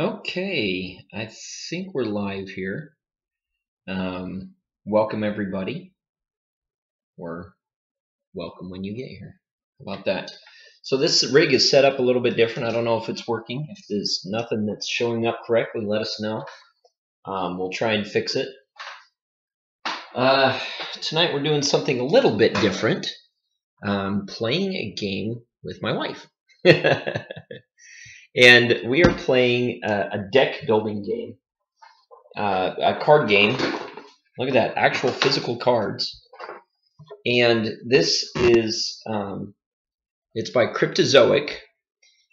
Okay, I think we're live here. Welcome everybody, or welcome when you get here. How about that? So this rig is set up a little bit different. I don't know if it's working. If there's nothing that's showing up correctly, let us know. We'll try and fix it. Tonight we're doing something a little bit different. Playing a game with my wife. And we are playing a deck building game. A card game. Look at that, actual physical cards. And this is, it's by Cryptozoic.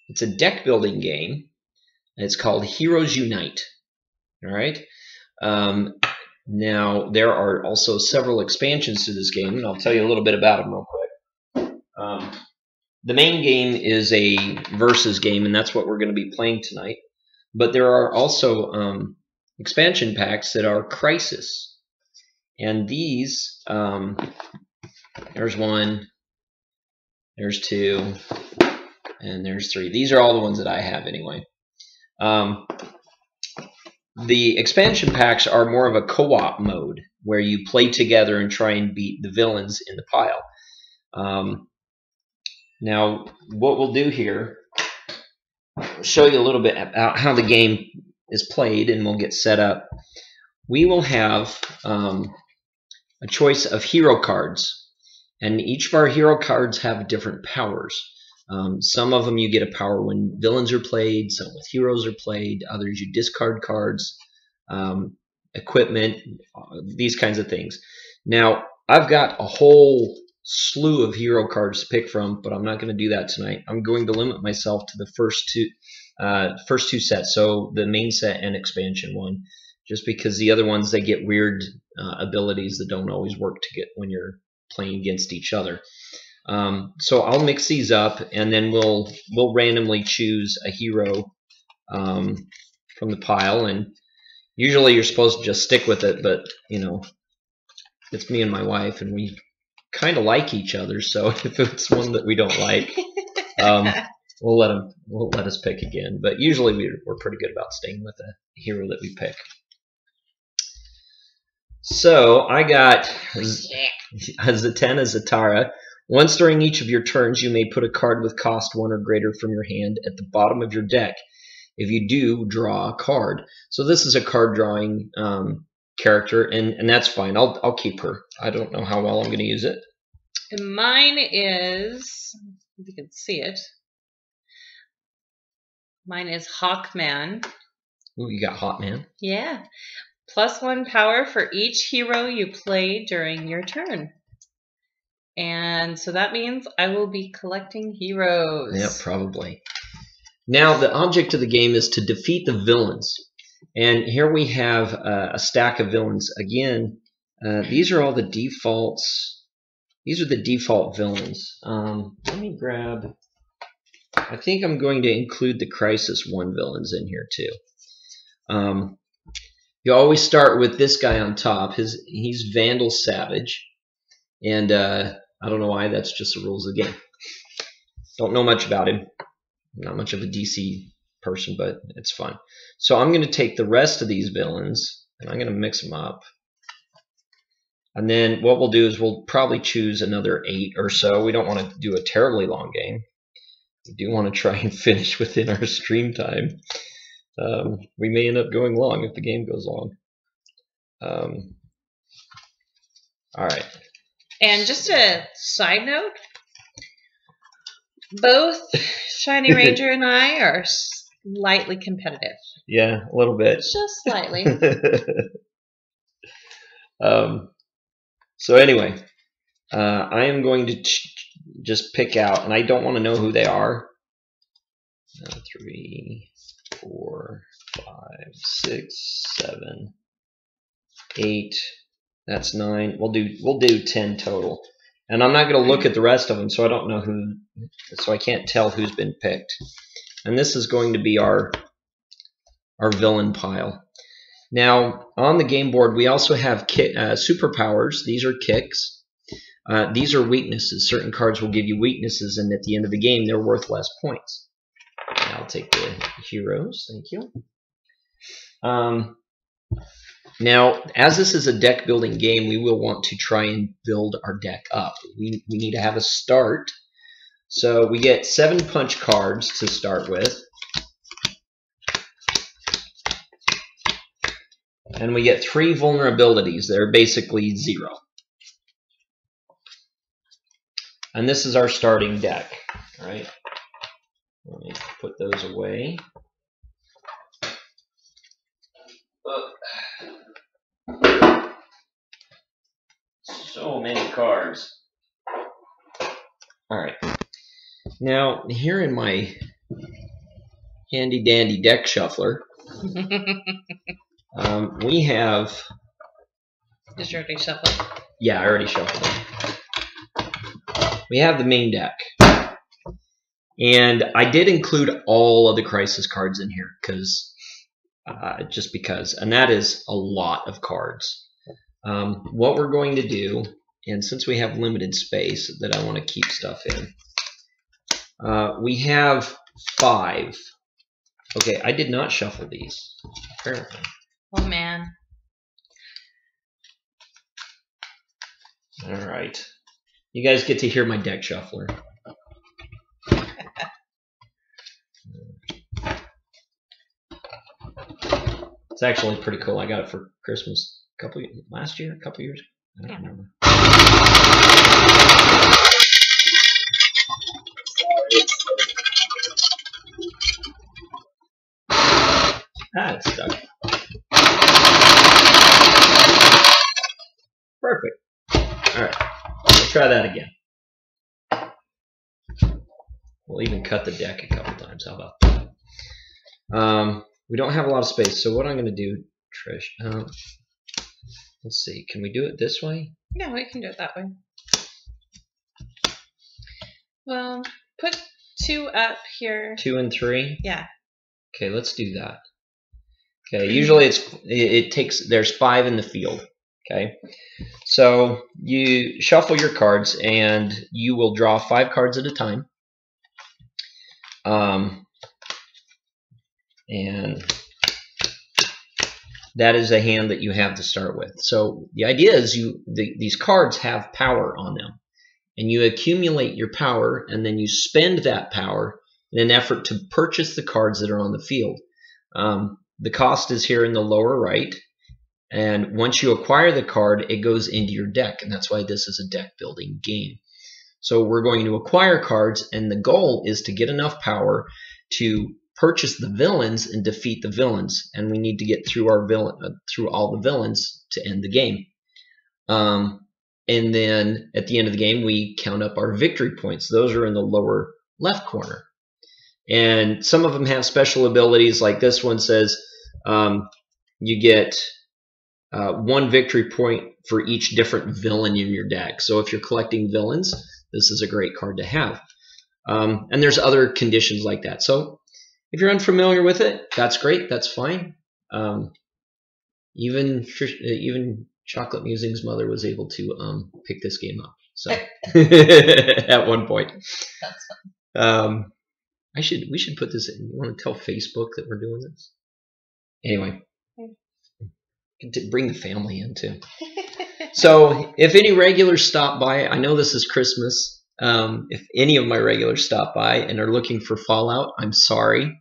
It's a deck building game. It's called Heroes Unite. All right. Now, there are also several expansions to this game, and I'll tell you a little bit about them real quick. The main game is a versus game, and that's what we're going to be playing tonight. But there are also expansion packs that are Crisis. And these, there's one, there's two, and there's three. These are all the ones that I have anyway. The expansion packs are more of a co-op mode where you play together and try and beat the villains in the pile. Now, what we'll do here, I'll show you a little bit about how the game is played, and we'll get set up. We will have a choice of hero cards, and each of our hero cards have different powers. Some of them you get a power when villains are played, some with heroes are played, others you discard cards, equipment, these kinds of things. Now, I've got a whole slew of hero cards to pick from, but I'm not going to do that tonight. I'm going to limit myself to the first two sets, so the main set and expansion one, just because the other ones, they get weird abilities that don't always work to get when you're playing against each other. So I'll mix these up, and then we'll randomly choose a hero from the pile, and usually you're supposed to just stick with it, but you know, it's me and my wife, and we kind of like each other, so if it's one that we don't like, we'll let us pick again. But usually we're pretty good about staying with the hero that we pick. So I got Zatanna Zatara. Once during each of your turns, you may put a card with cost 1 or greater from your hand at the bottom of your deck. If you do, draw a card. So this is a card drawing character, and that's fine. I'll keep her. I don't know how well I'm going to use it. And mine is, if you can see it, mine is Hawkman. Ooh, you got Hawkman. Yeah. +1 power for each hero you play during your turn. And so that means I will be collecting heroes. Yeah, probably. Now, the object of the game is to defeat the villains. And here we have a stack of villains. Again, these are all the defaults. These are the default villains. Let me grab... I think I'm going to include the Crisis 1 villains in here, too. You always start with this guy on top. He's Vandal Savage. And I don't know why, that's just the rules of the game. Don't know much about him. Not much of a DC person, but it's fun. So I'm going to take the rest of these villains, and I'm going to mix them up. And then what we'll do is we'll probably choose another 8 or so. We don't want to do a terribly long game. We do want to try and finish within our stream time. We may end up going long if the game goes long. All right. And just a side note, both Shiny Ranger and I are slightly competitive. Yeah, a little bit. Just slightly. So anyway, I am going to just pick out, and I don't want to know who they are. 3, 4, 5, 6, 7, 8. That's 9. We'll do 10 total. And I'm not going to look at the rest of them, so I don't know who, so I can't tell who's been picked. And this is going to be our villain pile. Now, on the game board, we also have superpowers. These are kicks. These are weaknesses. Certain cards will give you weaknesses, and at the end of the game, they're worth less points. Now, I'll take the heroes. Thank you. Now, as this is a deck building game, we will want to try and build our deck up. We need to have a start. So we get 7 punch cards to start with. And we get 3 vulnerabilities. They're basically 0. And this is our starting deck. All right. Let me put those away. So many cards. All right. Now, here in my handy dandy deck shuffler, we have. Did you already shuffle? Yeah, I already shuffled them. We have the main deck. And I did include all of the crisis cards in here just because. And that is a lot of cards. What we're going to do, and since we have limited space that I want to keep stuff in, we have 5. Okay, I did not shuffle these, apparently. Oh, man. All right. You guys get to hear my deck shuffler. It's actually pretty cool. I got it for Christmas last year, a couple years. I don't remember. It's stuck. Perfect. All right. Let's try that again. We'll even cut the deck a couple times. How about that? We don't have a lot of space, so what I'm going to do, Trish, let's see. Can we do it this way? Yeah, we can do it that way. Well, put 2 up here. 2 and 3? Yeah. Okay, let's do that. Okay, usually there's 5 in the field. Okay, so you shuffle your cards and you will draw 5 cards at a time. And that is a hand that you have to start with. So the idea is these cards have power on them. And you accumulate your power, and then you spend that power in an effort to purchase the cards that are on the field. The cost is here in the lower right. And once you acquire the card, it goes into your deck. And that's why this is a deck building game. So we're going to acquire cards, and the goal is to get enough power to purchase the villains and defeat the villains. And we need to get through through all the villains to end the game. And then at the end of the game, we count up our victory points. Those are in the lower left corner. And some of them have special abilities, like this one says you get 1 victory point for each different villain in your deck. So if you're collecting villains, this is a great card to have. And there's other conditions like that. So if you're unfamiliar with it, that's great. That's fine. Even Chocmusings' mother was able to pick this game up. So at one point. That's fun. We should put this in. You want to tell Facebook that we're doing this? Anyway. Bring the family in too. So if any regulars stop by, I know this is Christmas. If any of my regulars stop by and are looking for Fallout, I'm sorry.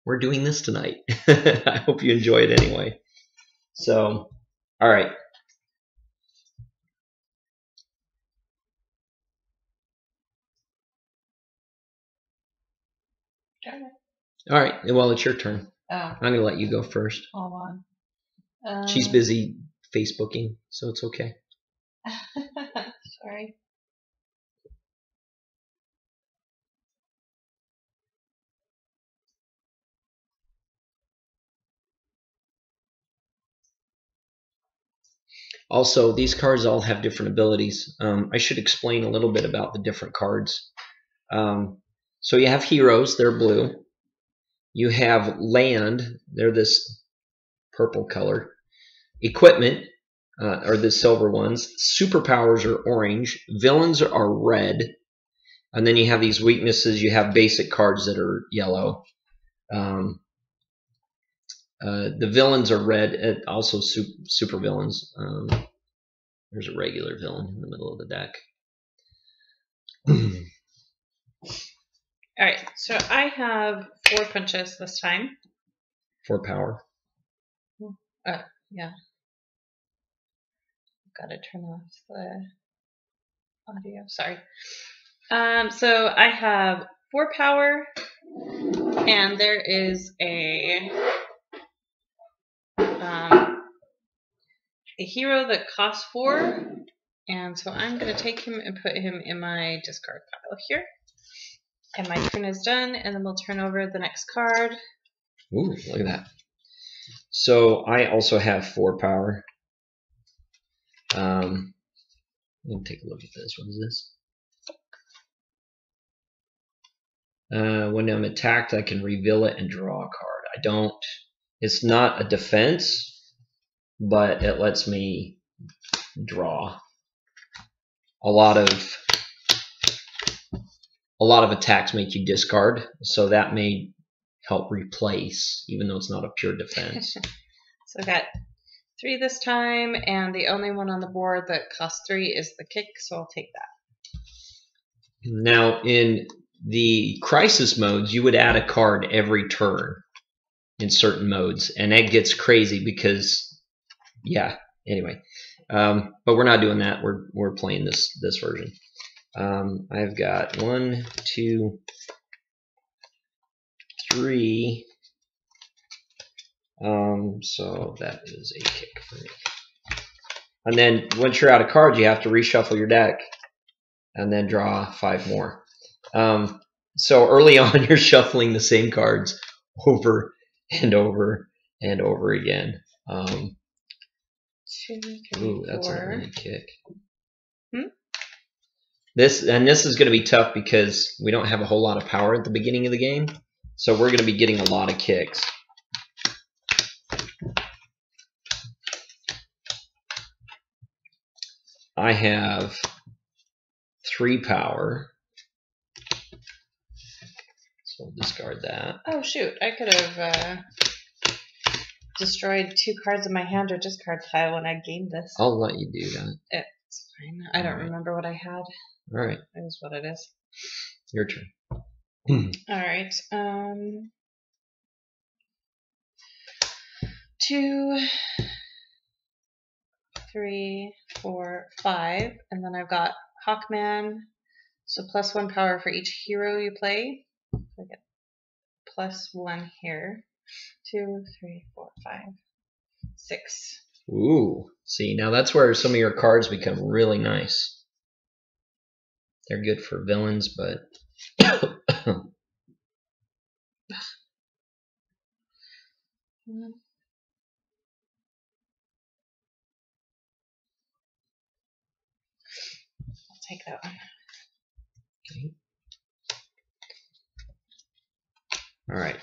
We're doing this tonight. I hope you enjoy it anyway. So, all right. All right. Well, it's your turn. Oh. I'm going to let you go first. Hold on. She's busy Facebooking, so it's okay. Sorry. Also, these cards all have different abilities. I should explain a little bit about the different cards. So you have heroes, they're blue. You have land, they're this purple color. Equipment are the silver ones. Superpowers are orange. Villains are red. And then you have these weaknesses. You have basic cards that are yellow. The villains are red. Also super villains. There's a regular villain in the middle of the deck. All right, so I have 4 punches this time. 4 power. Yeah. Gotta turn off the audio. Sorry. So I have 4 power, and there is a hero that costs 4, and so I'm gonna take him and put him in my discard pile here. And my turn is done, and then we'll turn over the next card. Ooh, look at that. So I also have 4 power. Let me take a look at this. What is this? When I'm attacked, I can reveal it and draw a card. I don't. It's not a defense, but it lets me draw. A lot of attacks make you discard, so that may help replace, even though it's not a pure defense. So I got 3 this time, and the only one on the board that costs 3 is the kick, so I'll take that. Now, in the crisis modes, you would add a card every turn in certain modes, and that gets crazy because, yeah. Anyway, but we're not doing that. We're playing this version. I've got 1, 2, 3. So that is a kick for me. And then once you're out of cards, you have to reshuffle your deck and then draw 5 more. So early on, you're shuffling the same cards over and over and over again. 2, 3, ooh, 4. That's an early kick. This is going to be tough because we don't have a whole lot of power at the beginning of the game, so we're going to be getting a lot of kicks. I have 3 power, so we'll discard that. Oh shoot! I could have destroyed 2 cards in my hand or discard pile when I gained this. I'll let you do that. It's fine. I don't remember what I had. All right. It is what it is. Your turn. All right. 2, 3, 4, 5, and then I've got Hawkman. So +1 power for each hero you play. So I get +1 here. 2, 3, 4, 5, 6. Ooh. See, now that's where some of your cards become really nice. They're good for villains, but I'll take that one. okay. All right.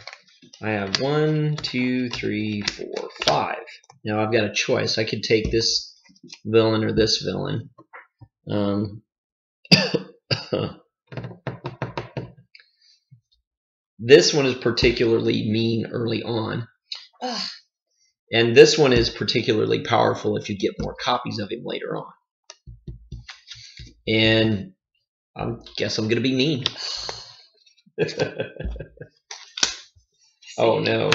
I have 1, 2, 3, 4, 5. Now I've got a choice. I could take this villain or this villain. This one is particularly mean early on. Ugh. And this one is particularly powerful if you get more copies of him later on. And I guess I'm going to be mean. Oh no.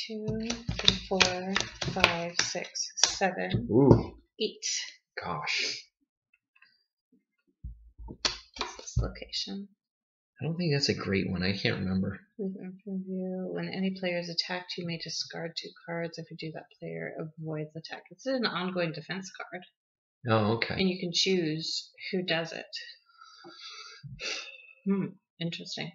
Two, 3, 4, 5, 6, 7, Ooh. 8. Gosh. What's this location? I don't think that's a great one. I can't remember. When any player is attacked, you may discard 2 cards. If you do, that player avoids attack. This is an ongoing defense card. Oh, okay. And you can choose who does it. Interesting.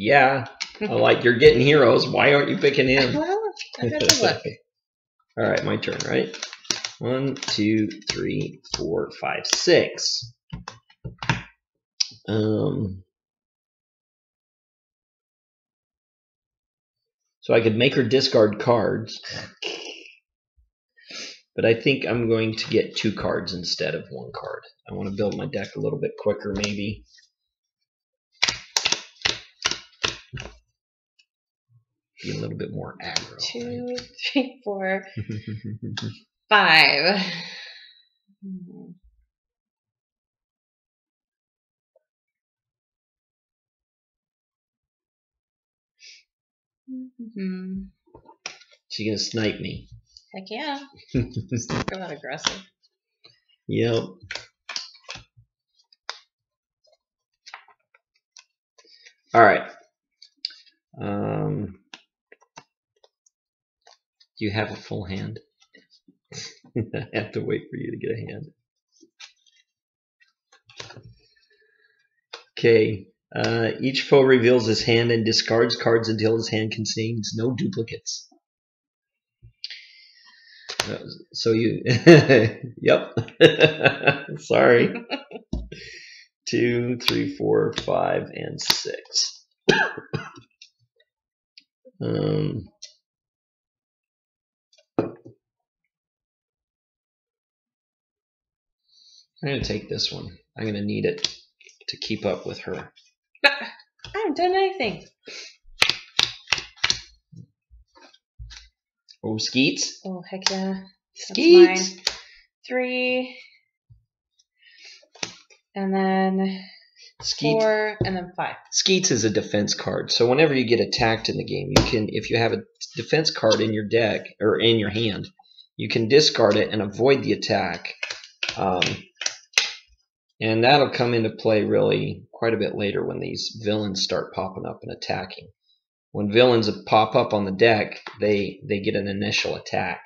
Yeah. Like you're getting heroes. Why aren't you picking him? Well, I got to look. All right, my turn, right? 1, 2, 3, 4, 5, 6. So I could make her discard cards, but I think I'm going to get 2 cards instead of 1 card. I want to build my deck a little bit quicker, maybe. Be a little bit more aggro. 2, 3, 4, 5. She's gonna snipe me. Heck yeah. Go out aggressive. Yep. All right. Do you have a full hand? I have to wait for you to get a hand. Okay. Each foe reveals his hand and discards cards until his hand contains no duplicates. So you, yep. Sorry. 2, 3, 4, 5, and 6. I'm going to take this one. I'm going to need it to keep up with her. I haven't done anything. Oh, Skeets. Oh, heck yeah. Skeets. 3. And then Skeets. 4, and then 5. Skeets is a defense card. So whenever you get attacked in the game, you can, if you have a defense card in your deck or in your hand, you can discard it and avoid the attack. And that'll come into play really quite a bit later when these villains start popping up and attacking. When villains pop up on the deck, they get an initial attack.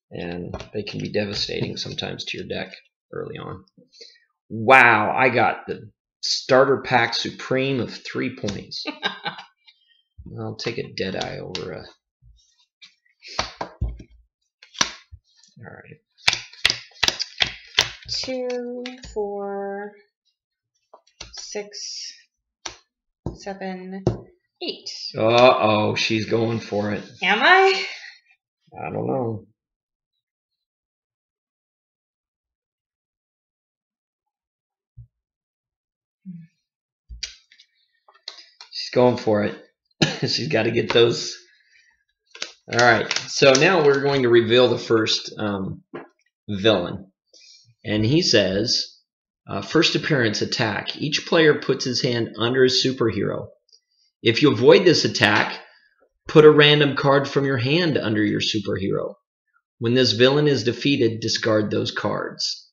And they can be devastating sometimes to your deck early on. Wow, I got the starter pack supreme of 3 points. I'll take a Deadeye over a... Alright. 2, 4, 6, 7, 8. Uh-oh, she's going for it. Am I? I don't know. She's going for it. She's got to get those. Alright, so now we're going to reveal the first villain. And he says, first appearance, attack. Each player puts his hand under his superhero. If you avoid this attack, put a random card from your hand under your superhero. When this villain is defeated, discard those cards.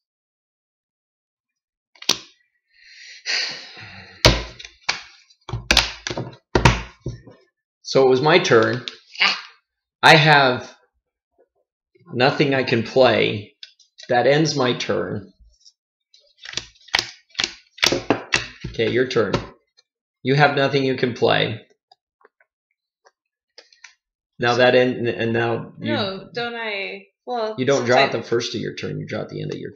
So it was my turn. I have nothing I can play. That ends my turn. Okay, your turn. You have nothing you can play. Now that end, and now you, no, don't I? Well, you don't draw at the first of your turn. You draw at the end of your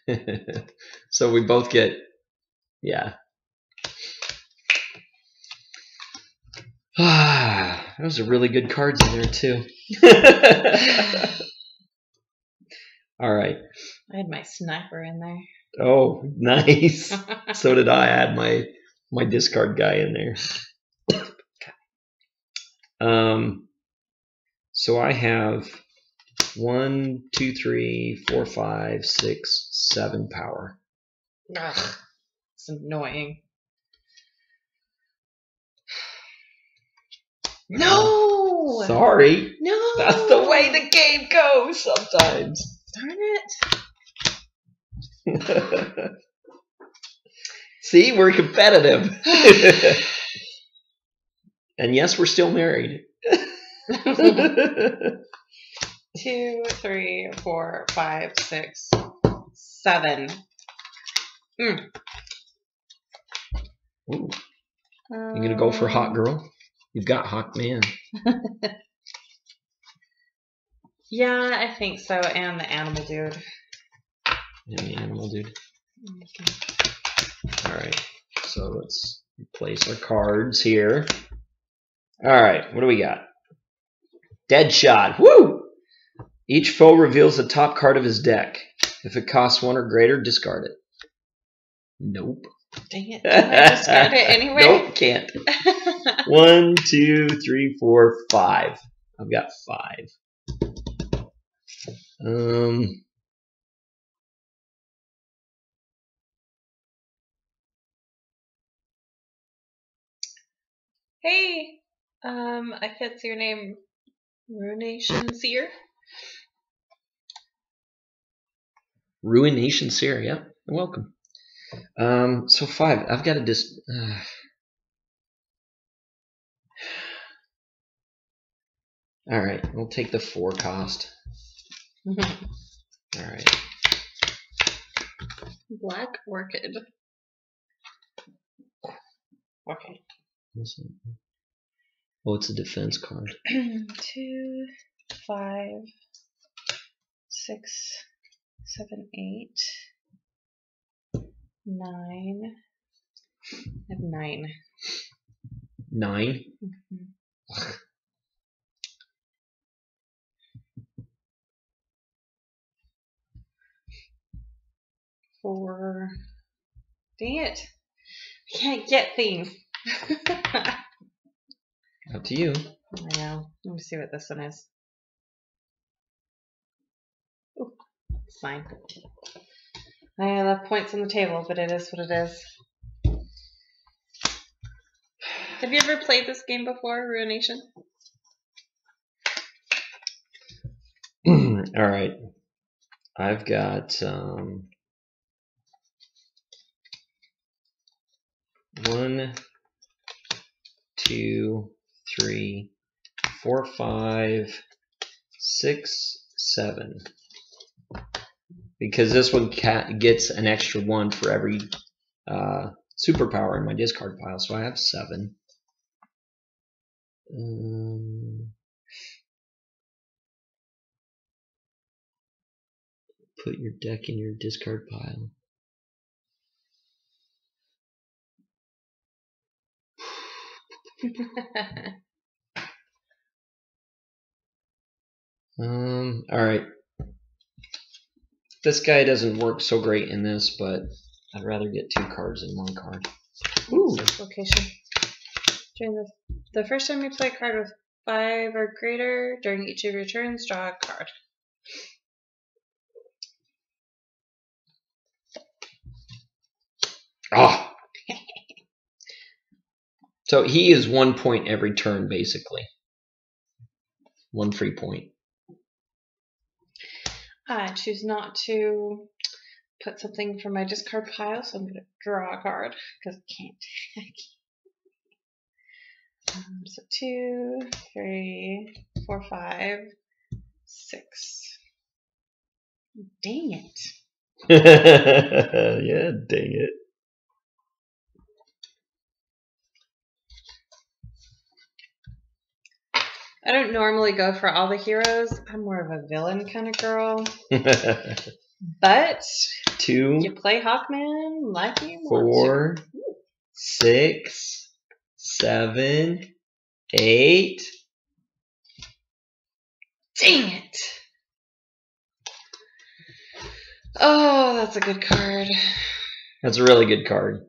turn. So we both get, yeah. Those are really good cards in there too. All right. I had my sniper in there. Oh, nice. So did I. I had my discard guy in there. So I have 1, 2, 3, 4, 5, 6, 7 power. Ugh, it's annoying. No! Sorry. No! That's the way the game goes sometimes. Darn it. See, we're competitive. And yes, we're still married. 2, 3, 4, 5, 6, 7. Ooh. You gonna go for hot girl? You've got hot man. Yeah, I think so. And the animal dude. And the animal dude. Alright, so let's replace our cards here. Alright, what do we got? Dead Shot. Woo! Each foe reveals the top card of his deck. If it costs 1 or greater, discard it. Nope. Dang it. Can I discard it anyway? Nope, can't. 1, 2, 3, 4, 5. I've got 5. Hey, I can't see your name. Ruination Seer? Ruination Seer, yeah. You're welcome. So 5. I've got to Alright, we'll take the 4 cost. Alright. Black Orchid. Okay. Oh, it's a defense card. 2, 5, 6, 7, 8, 9. I have 9. 9? Mm-hmm. 4. Dang it. I can't get things. Up to you. I know. Let me see what this one is. Ooh, it's fine. I left points on the table, but it is what it is. Have you ever played this game before, Ruination? Alright. I've got 1, 2, 3, 4, 5, 6, 7. Because this one gets an extra 1 for every superpower in my discard pile, so I have 7. Put your deck in your discard pile. Alright. This guy doesn't work so great in this, but I'd rather get 2 cards than 1 card. Ooh. Location. During the first time you play a card with 5 or greater, during each of your turns, draw a card. Oh! So he is 1 point every turn, basically. 1 free point. I choose not to put something from my discard pile, so I'm going to draw a card, because I can't. So 2, 3, 4, 5, 6. Dang it. Yeah, dang it. I don't normally go for all the heroes. I'm more of a villain kind of girl. But 2, you play Hawkman like you 4, 6, 7, 8. Dang it. Oh, that's a good card. That's a really good card.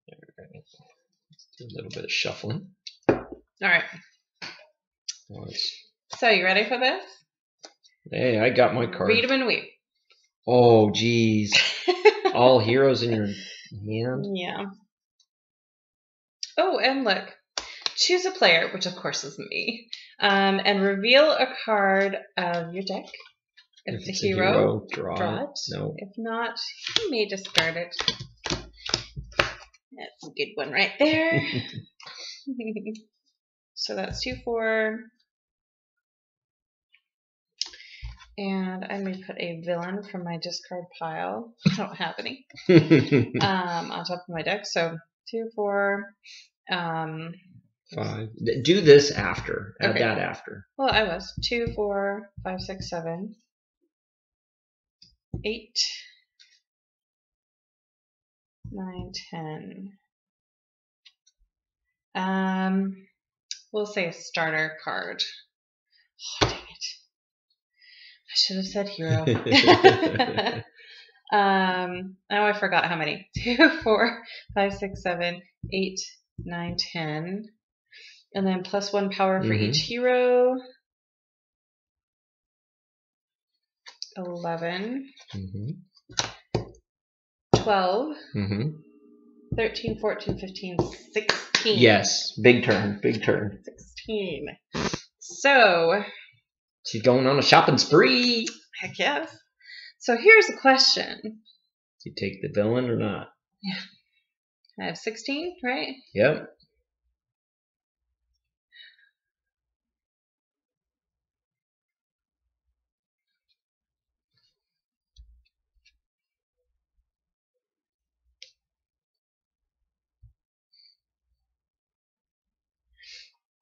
Let's do a little bit of shuffling. Alright. So, you ready for this? Hey, I got my card. Read them and weep. Oh, geez. All heroes in your hand? Yeah. Oh, and look. Choose a player, which of course is me, and reveal a card of your deck. If it's a hero, draw it. No. If not, you may discard it. That's a good one right there. So that's 2, 4. And I may put a villain from my discard pile. I don't have any. On top of my deck. So 2, 4, 5. Do this after. Add Okay. that after. Well, I was 2, 4, 5, 6, 7, 8, 9, 10. We'll say a starter card. Oh, dang it! I should have said hero. Now I forgot how many. 2, 4, 5, 6, 7, 8, 9, 10. And then +1 power for each hero. 11. 12. 13, 14, 15, 16. Yes. Big turn. Big turn. 16. So. She's going on a shopping spree. Heck yes. So here's the question. Do you take the villain or not? Yeah. I have 16, right? Yep.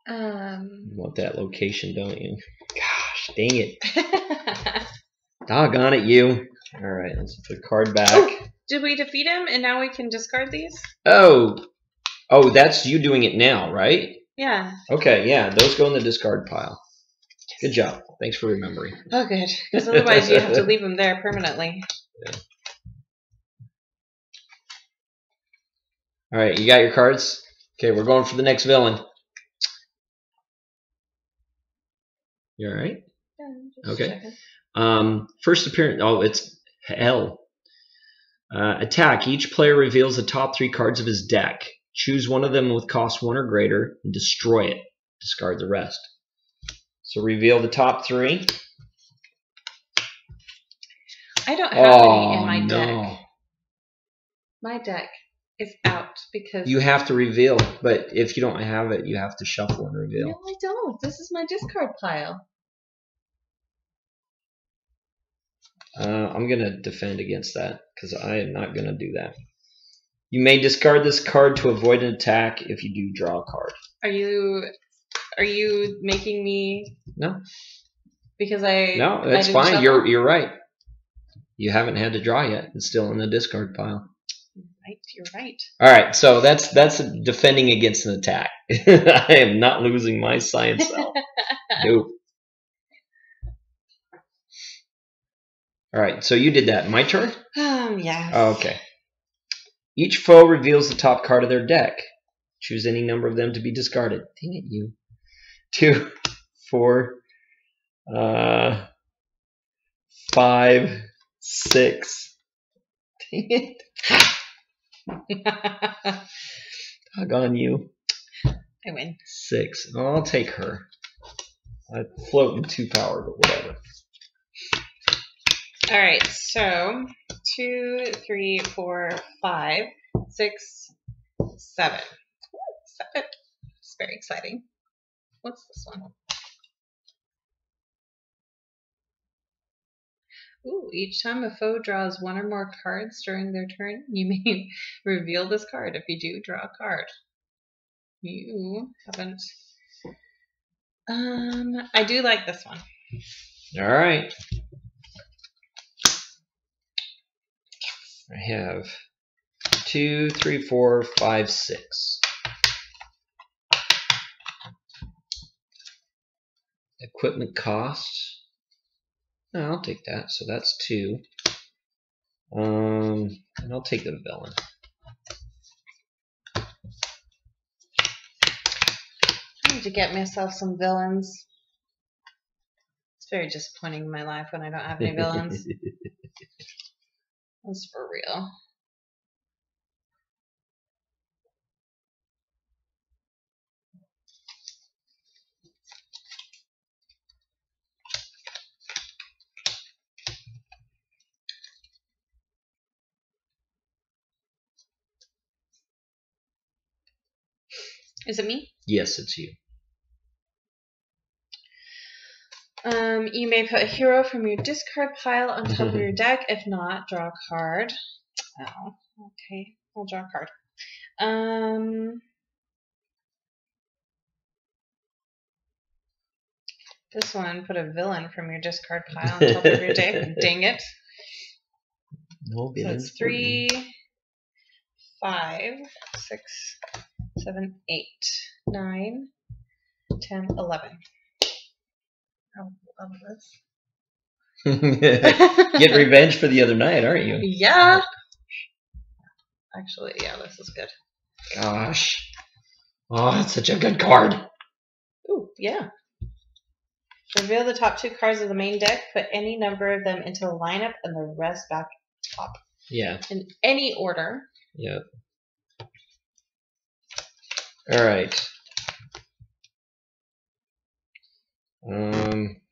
You want that location, don't you? Gosh, dang it. Doggone it, you. All right, let's put the card back. Oh, did we defeat him and now we can discard these? Oh, that's you doing it now, right? Yeah. Okay, yeah, those go in the discard pile. Good job. Thanks for remembering. Oh, good. Because otherwise you have to leave them there permanently. Yeah. All right, you got your cards? Okay, we're going for the next villain. You all right? Yeah, okay. First appearance. Oh, it's L. Attack. Each player reveals the top 3 cards of his deck. Choose one of them with cost 1 or greater and destroy it. Discard the rest. So reveal the top 3. I don't have any in my deck. My deck is out because you have to reveal, but if you don't have it, you have to shuffle and reveal. No, I don't. This is my discard pile. I'm going to defend against that because I am not going to do that. You may discard this card to avoid an attack if you do draw a card. Are you making me? No. Because I No, that's fine. Shuffle? You're right. You haven't had to draw yet. It's still in the discard pile. You're right. All right, so that's defending against an attack. I am not losing my science cell. Nope. All right, so you did that. My turn? Yes. Oh, okay. Each foe reveals the top card of their deck. Choose any number of them to be discarded. Dang it, you. 2, 4, 5, 6. Dang it. Doggone you. I win. 6. Oh, I'll take her. I float in 2 power, but whatever. All right, so 2, 3, 4, 5, 6, 7. 7. It's very exciting. What's this one? Ooh, each time a foe draws 1 or more cards during their turn, you may reveal this card if you do draw a card. You haven't. I do like this one. All right. I have 2, 3, 4, 5, 6. Equipment cost. No, I'll take that. So that's 2. And I'll take the villain. I need to get myself some villains. It's very disappointing in my life when I don't have any villains. That's for real. Is it me? Yes, it's you. You may put a hero from your discard pile on top of your deck. If not, draw a card. Oh, okay. I'll draw a card. This one, put a villain from your discard pile on top of your deck. Dang it. No, So it's 3, 5, 6, 7, 8, 9, 10, 11. I love this. Get revenge for the other night, aren't you? Yeah. Actually, yeah, this is good. Gosh. Oh, that's such a good card. Ooh, yeah. Reveal the top 2 cards of the main deck. Put any number of them into the lineup and the rest back top. Yeah. In any order. Yeah. All right.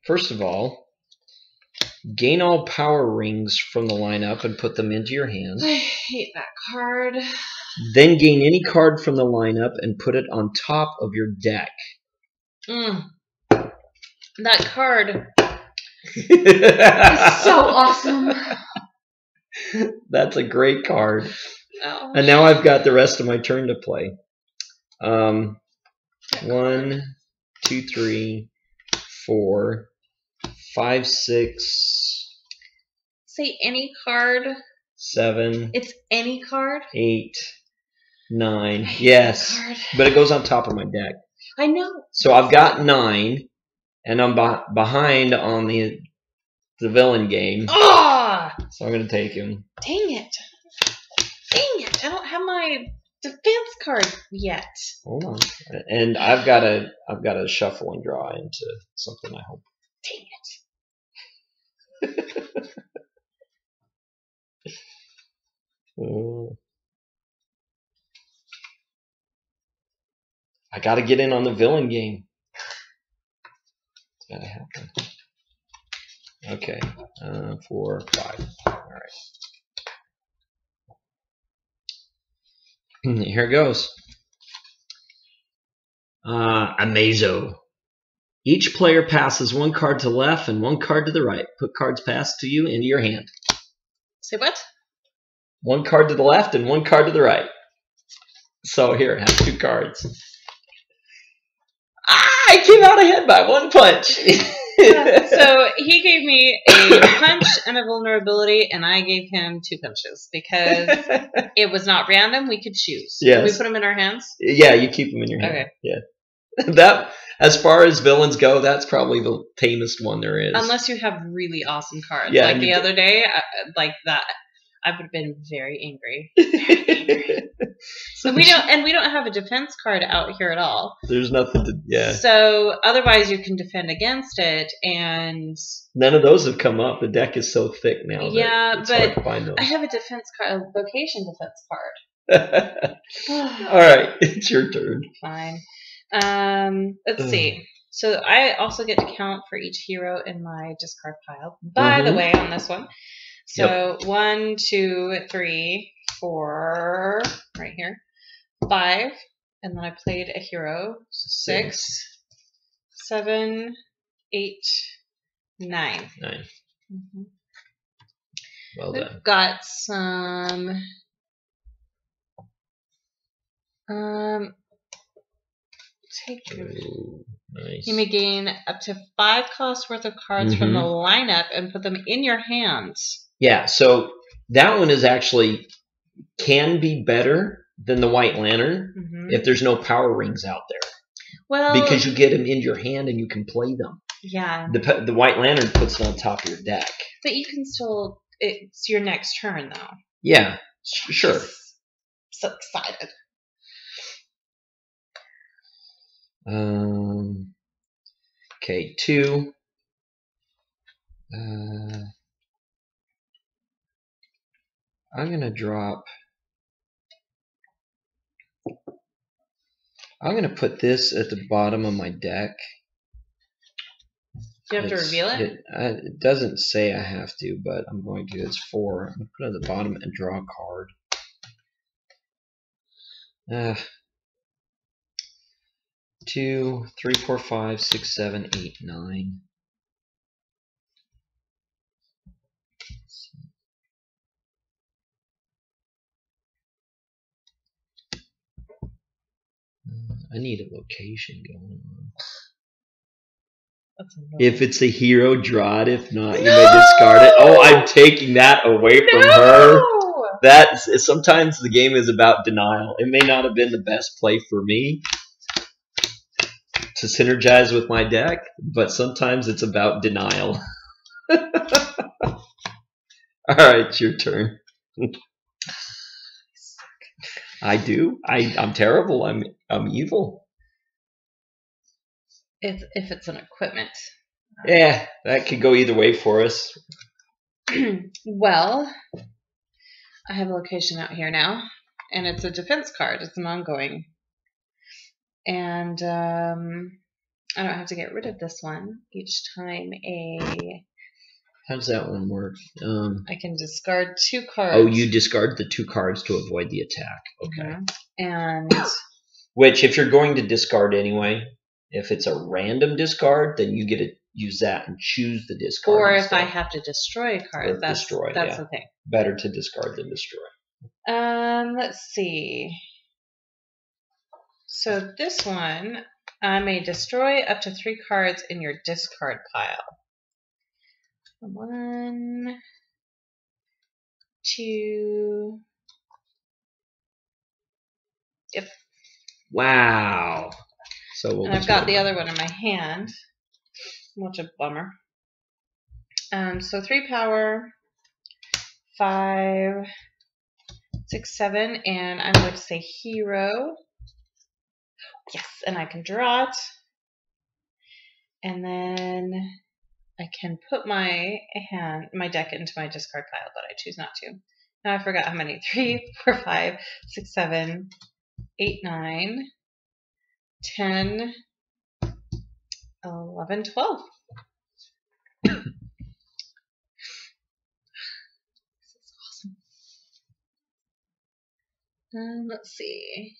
First of all, gain all power rings from the lineup and put them into your hand. I hate that card. Then gain any card from the lineup and put it on top of your deck. That card is so awesome. That's a great card. Oh. And now I've got the rest of my turn to play. 1, 2, 3, 4, 5, 6. Say any card. 7. It's any card. 8, 9. Yes, but it goes on top of my deck. I know. So I've got 9, and I'm behind on the villain game. Ah! So I'm gonna take him. Dang it! Dang it! I don't have my defense card yet. Hold on, and I've got to shuffle and draw into something. I hope. Dang it! I got to get in on the villain game. It's gotta happen. Okay, 4, 5. All right. Here it goes. Amazo. Each player passes 1 card to the left and 1 card to the right. Put cards passed to you into your hand. Say what? 1 card to the left and 1 card to the right. So here, I have 2 cards. I came out ahead by 1 punch. So he gave me a punch and a vulnerability, and I gave him 2 punches because it was not random. We could choose. Yes. Can we put them in our hands? Yeah, you keep them in your hand. Okay. Yeah. That, as far as villains go, that's probably the tamest one there is. Unless you have really awesome cards. Yeah, like the other day, like that, I would have been very angry. Very angry. So we don't have a defense card out here at all. There's nothing to, yeah. So otherwise you can defend against it, and none of those have come up. The deck is so thick now. Yeah, that it's hard to but find those. I have a defense card, a location defense card. All right, it's your turn. Fine. Let's see. So I also get to count for each hero in my discard pile. By the way, on this one. So 1, 2, 3, 4, right here. 5, and then I played a hero. 6, 7, 8, 9. 9. Mm-hmm. Well done. I've got some. Take Ooh, nice. You may gain up to 5 cost worth of cards from the lineup and put them in your hands. Yeah, so that one is actually can be better than the White Lantern if there's no power rings out there. Well, because you get them in your hand and you can play them. Yeah. The White Lantern puts it on top of your deck. But you can still. It's your next turn, though. Yeah, sure. So excited. Okay, 2. I'm gonna drop. I'm gonna put this at the bottom of my deck. Do you have to reveal it? It doesn't say I have to, but I'm going to. It's 4. I'm gonna put it at the bottom and draw a card. 2, 3, 4, 5, 6, 7, 8, 9. I need a location going on. That's annoying. If it's a hero, draw it. If not, you may discard it. Oh, I'm taking that away from her. That's sometimes the game is about denial. It may not have been the best play for me to synergize with my deck, but sometimes it's about denial. All right, your turn. I do. I'm terrible. I'm evil. If it's an equipment. Yeah, that could go either way for us. Well, I have a location out here now, and it's a defense card. It's an ongoing. And I don't have to get rid of this one each time How does that one work? I can discard 2 cards. Oh, you discard the 2 cards to avoid the attack. Okay. And which, if you're going to discard anyway, if it's a random discard, then you get to use that and choose the discard. Or instead. if I have to destroy a card, that's the thing. Better to discard than destroy. Let's see. So this one, I may destroy up to 3 cards in your discard pile. 1, 2. Yep. Wow. So and I've got the other one in my hand. Much a bummer. So 3 power, 5, 6, 7, and I'm going to say hero. Yes, and I can draw it. And then I can put my deck into my discard pile, but I choose not to. Now I forgot how many. 3, 4, 5, 6, 7, 8, 9, 10, 11, 12. This is awesome. Let's see.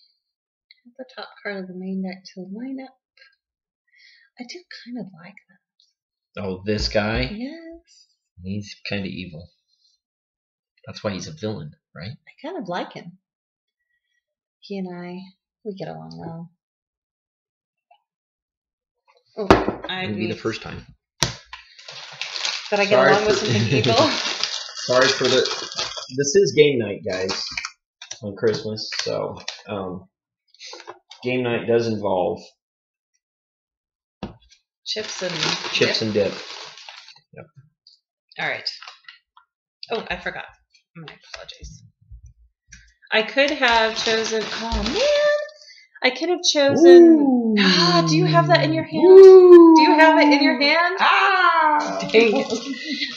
The top card of the main deck to line up. I do kind of like that. Oh, this guy? Yes. He's kind of evil. That's why he's a villain, right? I kind of like him. He and we get along well. Oh, Maybe the first time. That I get along with something evil. Sorry for this is game night, guys, on Christmas, so game night does involve chips and dip. Yep. All right. Oh, I forgot. My apologies. I could have chosen. Oh man, I could have chosen. Do you have that in your hand? Ooh. Do you have it in your hand? Dang it.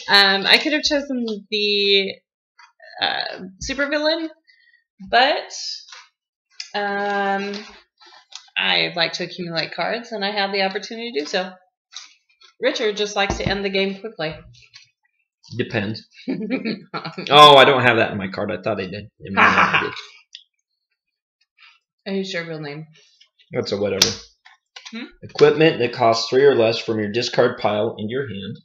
I could have chosen the supervillain, but I like to accumulate cards, and I have the opportunity to do so. Richard just likes to end the game quickly. Depends. Oh, I don't have that in my card. I thought I did. Who's your real name? That's a whatever. Equipment that costs 3 or less from your discard pile into your hand.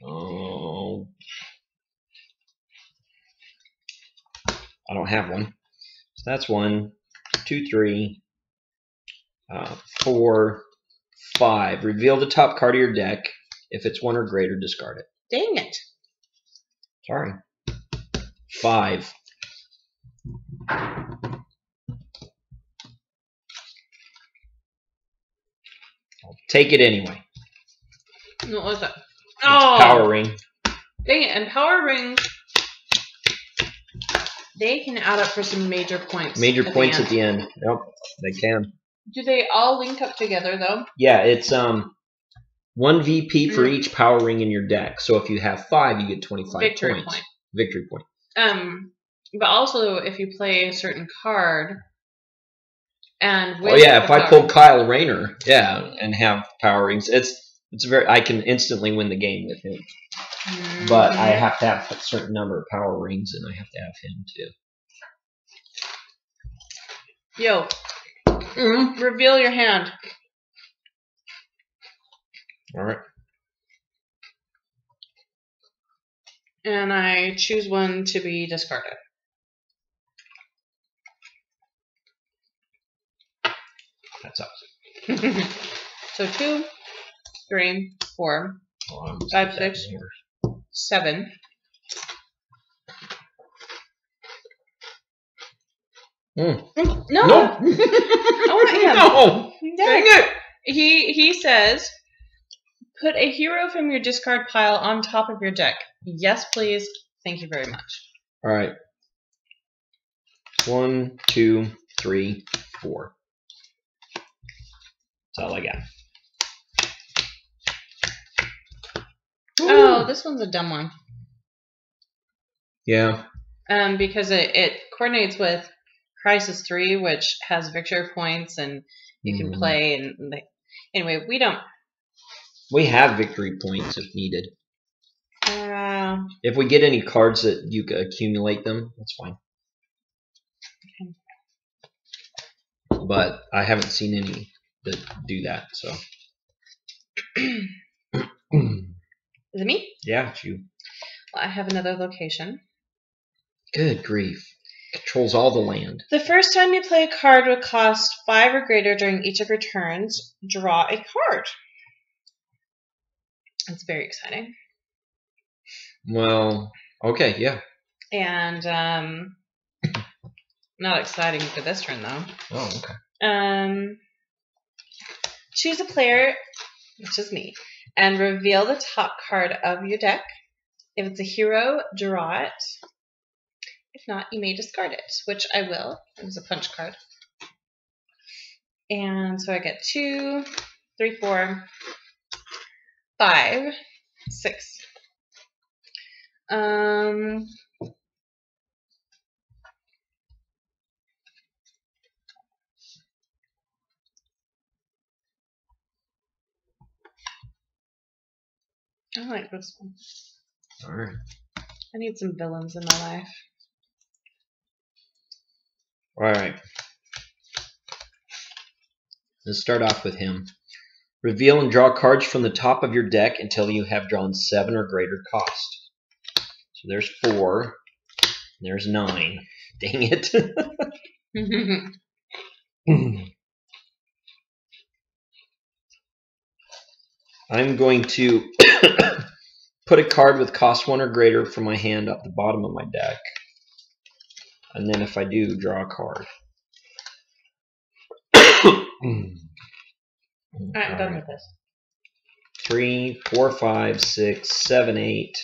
Oh. I don't have one. So that's 1, 2, 3, 4, 5. Reveal the top card of your deck. If it's 1 or greater, discard it. Dang it. Sorry. 5. I'll take it anyway. What was that? It's Power Ring. Dang it. And Power Rings, they can add up for some major points. Major points at the end. Yep, they can. Do they all link up together, though? Yeah, it's 1 VP for each Power Ring in your deck. So if you have 5, you get 25 Victory points. point. Victory point. But also, if you play a certain card, and with if I pull Kyle Rayner, and have Power Rings, it's very. I can instantly win the game with him. But I have to have a certain number of Power Rings, and I have to have him too. Yo, reveal your hand. All right. And I choose one to be discarded. That's awesome. So 2, 3, 4, 5, 6, 7. No. No. I want him. No. Yeah. Dang it. He says, put a hero from your discard pile on top of your deck. Yes, please. Thank you very much. All right. 1, 2, 3, 4. That's all I got. Oh, this one's a dumb one. Yeah. Because it coordinates with Crisis 3, which has victory points and you can play. And anyway, we don't. We have victory points if needed. If we get any cards that you accumulate them, that's fine. Okay. But I haven't seen any that do that, so. Is it me? Yeah, it's you. Well, I have another location. Good grief. Controls all the land. The first time you play a card with cost 5 or greater during each of your turns, draw a card. It's very exciting. Well, okay, yeah. And not exciting for this turn, though. Oh, okay. Choose a player, which is me, and reveal the top card of your deck. If it's a hero, draw it. If not, you may discard it, which I will. It was a punch card. And so I get 2, 3, 4, 5, 6. I like this one. All right. I need some villains in my life. All right. Let's start off with him. Reveal and draw cards from the top of your deck until you have drawn 7 or greater cost. So there's 4. There's 9. Dang it. I'm going to put a card with cost 1 or greater from my hand at the bottom of my deck. And then if I do, draw a card. Alright, I'm done with this. 3, 4, 5, 6, 7, 8.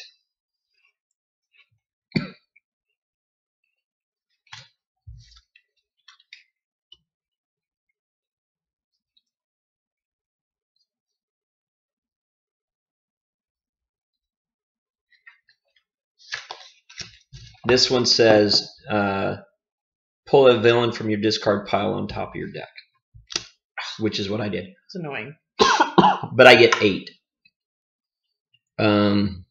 This one says, pull a villain from your discard pile on top of your deck, which is what I did. It's annoying. But I get 8. 2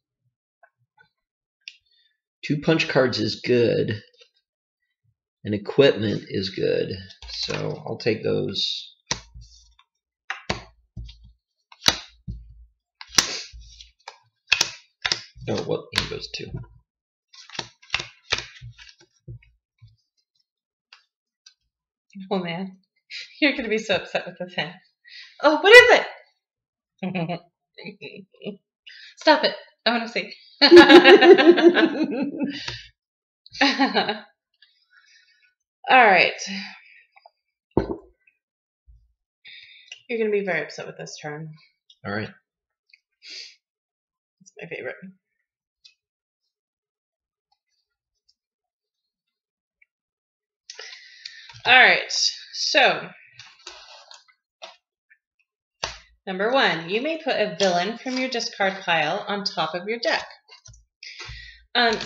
punch cards is good, and equipment is good, so I'll take those. Oh, well, here goes 2. Oh man, you're gonna be so upset with this hand. Oh, what is it? Stop it! I want to see. All right. You're gonna be very upset with this turn. All right. It's my favorite. All right, so number 1, you may put a villain from your discard pile on top of your deck.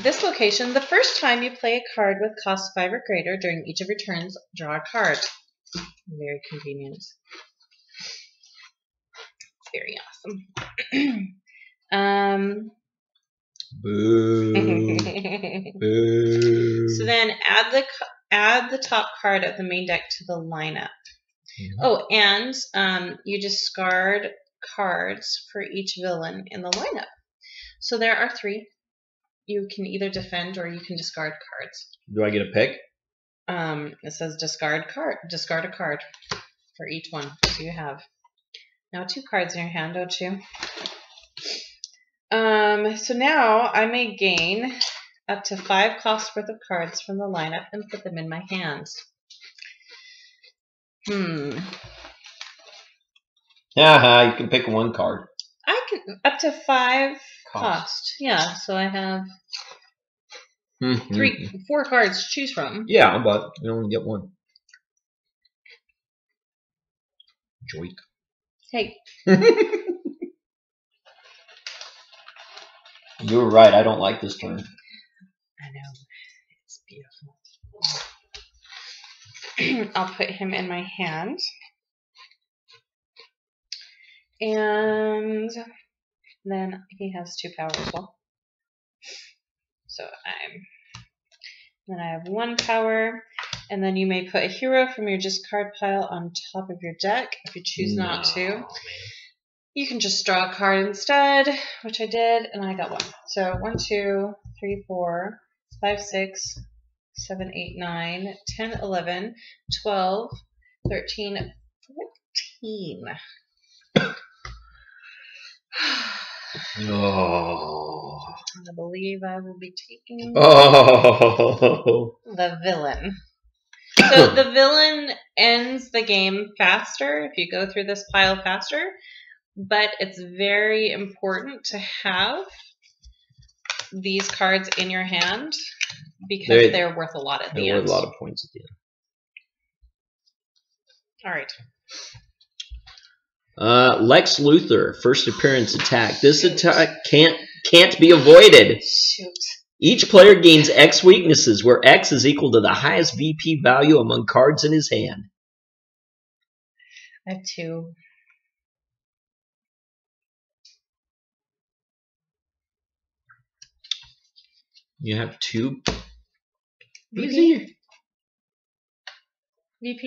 This location, the first time you play a card with cost 5 or greater during each of your turns, draw a card. Very convenient. It's very awesome. Boo. Boo. So then add the top card of the main deck to the lineup. Mm-hmm. Oh, and you discard cards for each villain in the lineup. So there are 3. You can either defend or you can discard cards. Do I get a pick? It says discard a card for each one. So you have Now 2 cards in your hand, don't you? So now I may gain up to 5 cost worth of cards from the lineup and put them in my hand. You can pick 1 card. I can up to 5 cost. Yeah, so I have 4 cards to choose from. Yeah, but you only get 1. Joik. Hey. You were right. I don't like this turn. I know. It's beautiful. I'll put him in my hand. And then he has 2 power as well. So then I have 1 power. And then you may put a hero from your discard pile on top of your deck. If you choose not to, you can just draw a card instead, which I did, and I got 1. So 1, 2, 3, 4, 5, 6, 7, 8, 9, 10, 11, 12, 13, 14. Oh. I believe I will be taking the villain. So the villain ends the game faster if you go through this pile faster, but it's very important to have these cards in your hand because they're worth a lot at the end. They're worth a lot of points at the end. All right. Lex Luthor, first appearance attack. This attack can't be avoided. Shoot. Each player gains X weaknesses, where X is equal to the highest VP value among cards in his hand. I have 2. You have 2? VP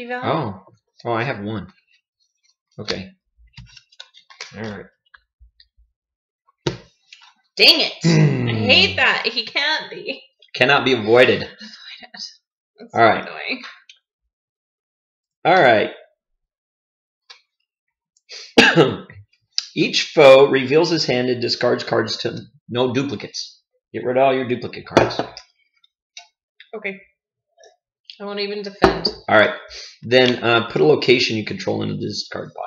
value? Oh, I have 1. Okay. All right. Dang it! I hate that. He can't be. Cannot be avoided. That's all right. Annoying. All right. Each foe reveals his hand and discards cards to no duplicates. Get rid of all your duplicate cards. Okay. I won't even defend. All right. Then put a location you control into the discard pile.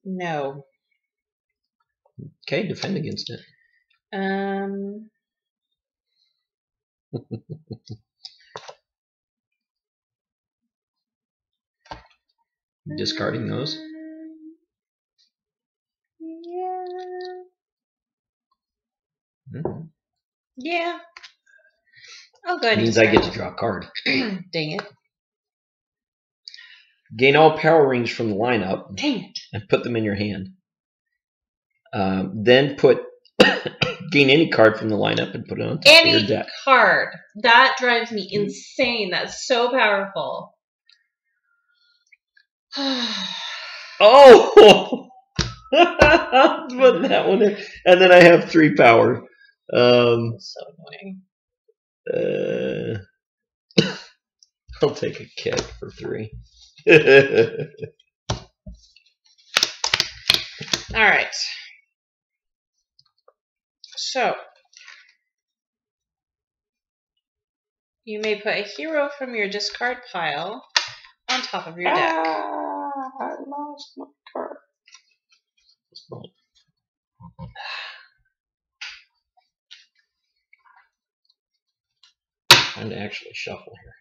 No. Okay, defend against it. Discarding those? Yeah. Mm-hmm. Yeah. Oh, good. Means I get to draw a card. Dang it. Gain all power rings from the lineup. Dang it. And put them in your hand. Then gain any card from the lineup and put it on top of your deck. Any card. That drives me insane. That's so powerful. Oh! Put that one in. And then I have 3 power. So annoying. I'll take a kick for 3. All right. So, you may put a hero from your discard pile on top of your deck. I lost my card. Time to actually shuffle here.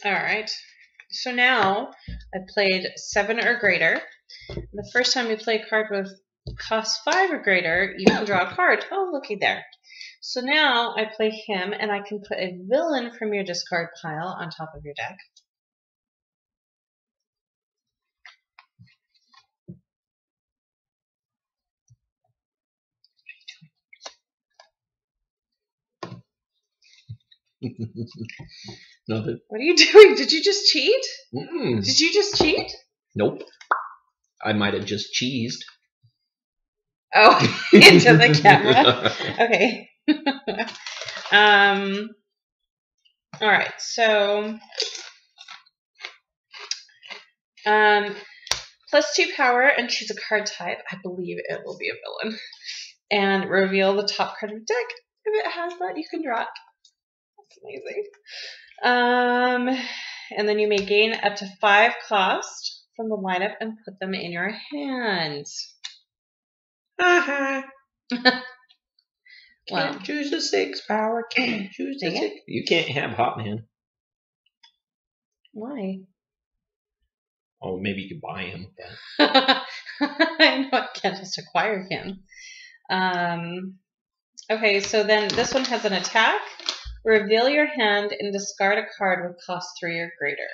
All right. So now I played 7 or greater. The first time you play a card with cost 5 or greater, you can draw a card. Oh, looky there. So now I play him, and I can put a villain from your discard pile on top of your deck. Nothing. What are you doing? Did you just cheat? Mm-mm. Did you just cheat? Nope. I might have just cheesed. Oh, into the camera. Okay. All right. So, +2 power and choose a card type. I believe it will be a villain. And reveal the top card of your deck. If it has that, you can draw it. That's amazing. And then you may gain up to 5 cost from the lineup and put them in your hand. Can't choose a 6 power. Can't choose a 6. You can't have Hotman. Why? Oh, maybe you could buy him. I know I can't just acquire him. Okay, so then this one has an attack. Reveal your hand and discard a card with cost 3 or greater.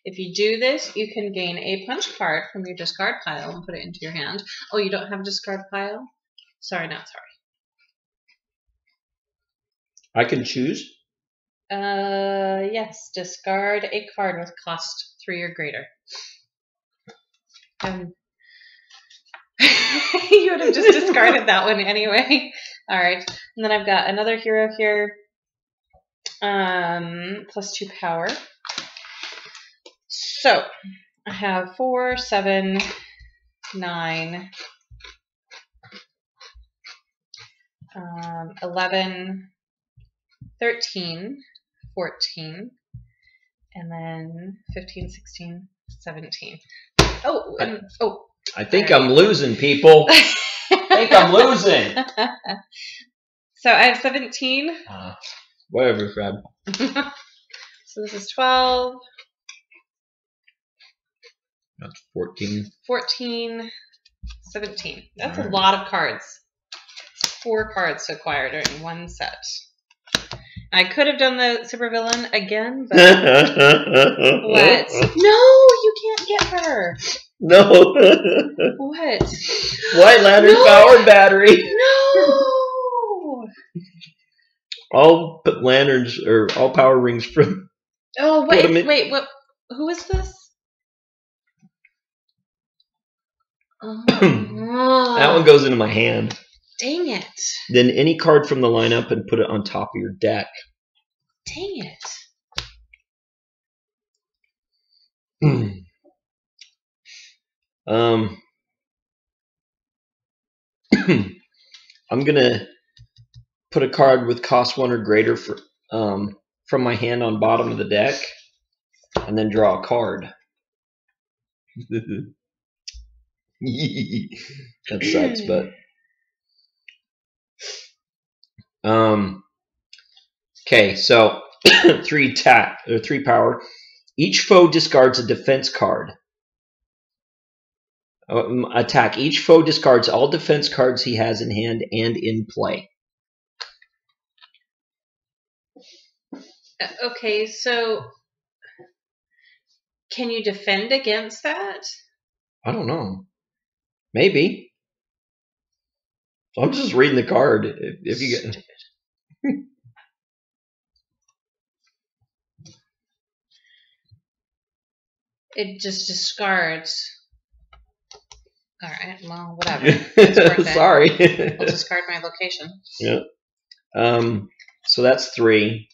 If you do this, you can gain a punch card from your discard pile and put it into your hand. Oh, you don't have a discard pile? Sorry, not sorry. I can choose? Yes. Discard a card with cost 3 or greater. You would have just discarded that one anyway. All right. And then I've got another hero here. +2 power. So I have 4, 7, 9, 11, 13, 14, and then 15, 16, 17. Oh, and, oh. I think I'm losing, people. I think I'm losing. So I have 17. Whatever, Fred. So this is 12. That's 14. 14, 17. That's a lot of cards. 4 cards to acquire during one set. I could have done the supervillain again, but what? No, you can't get her. No. What? White Lantern powered battery. No. All lanterns or all power rings from. Oh wait, what? Who is this? Oh. That one goes into my hand. Dang it. Then any card from the lineup and put it on top of your deck. Dang it. I'm gonna put a card with cost 1 or greater for from my hand on bottom of the deck, and then draw a card. That sucks, but okay. So 3 power. Each foe discards a defense card. Attack. Each foe discards all defense cards he has in hand and in play. Okay, so can you defend against that? I don't know. Maybe. I'm just reading the card. If you get. It just discards. All right. Well, whatever. It's worth it. Sorry. I'll discard my location. Yeah. So that's 3.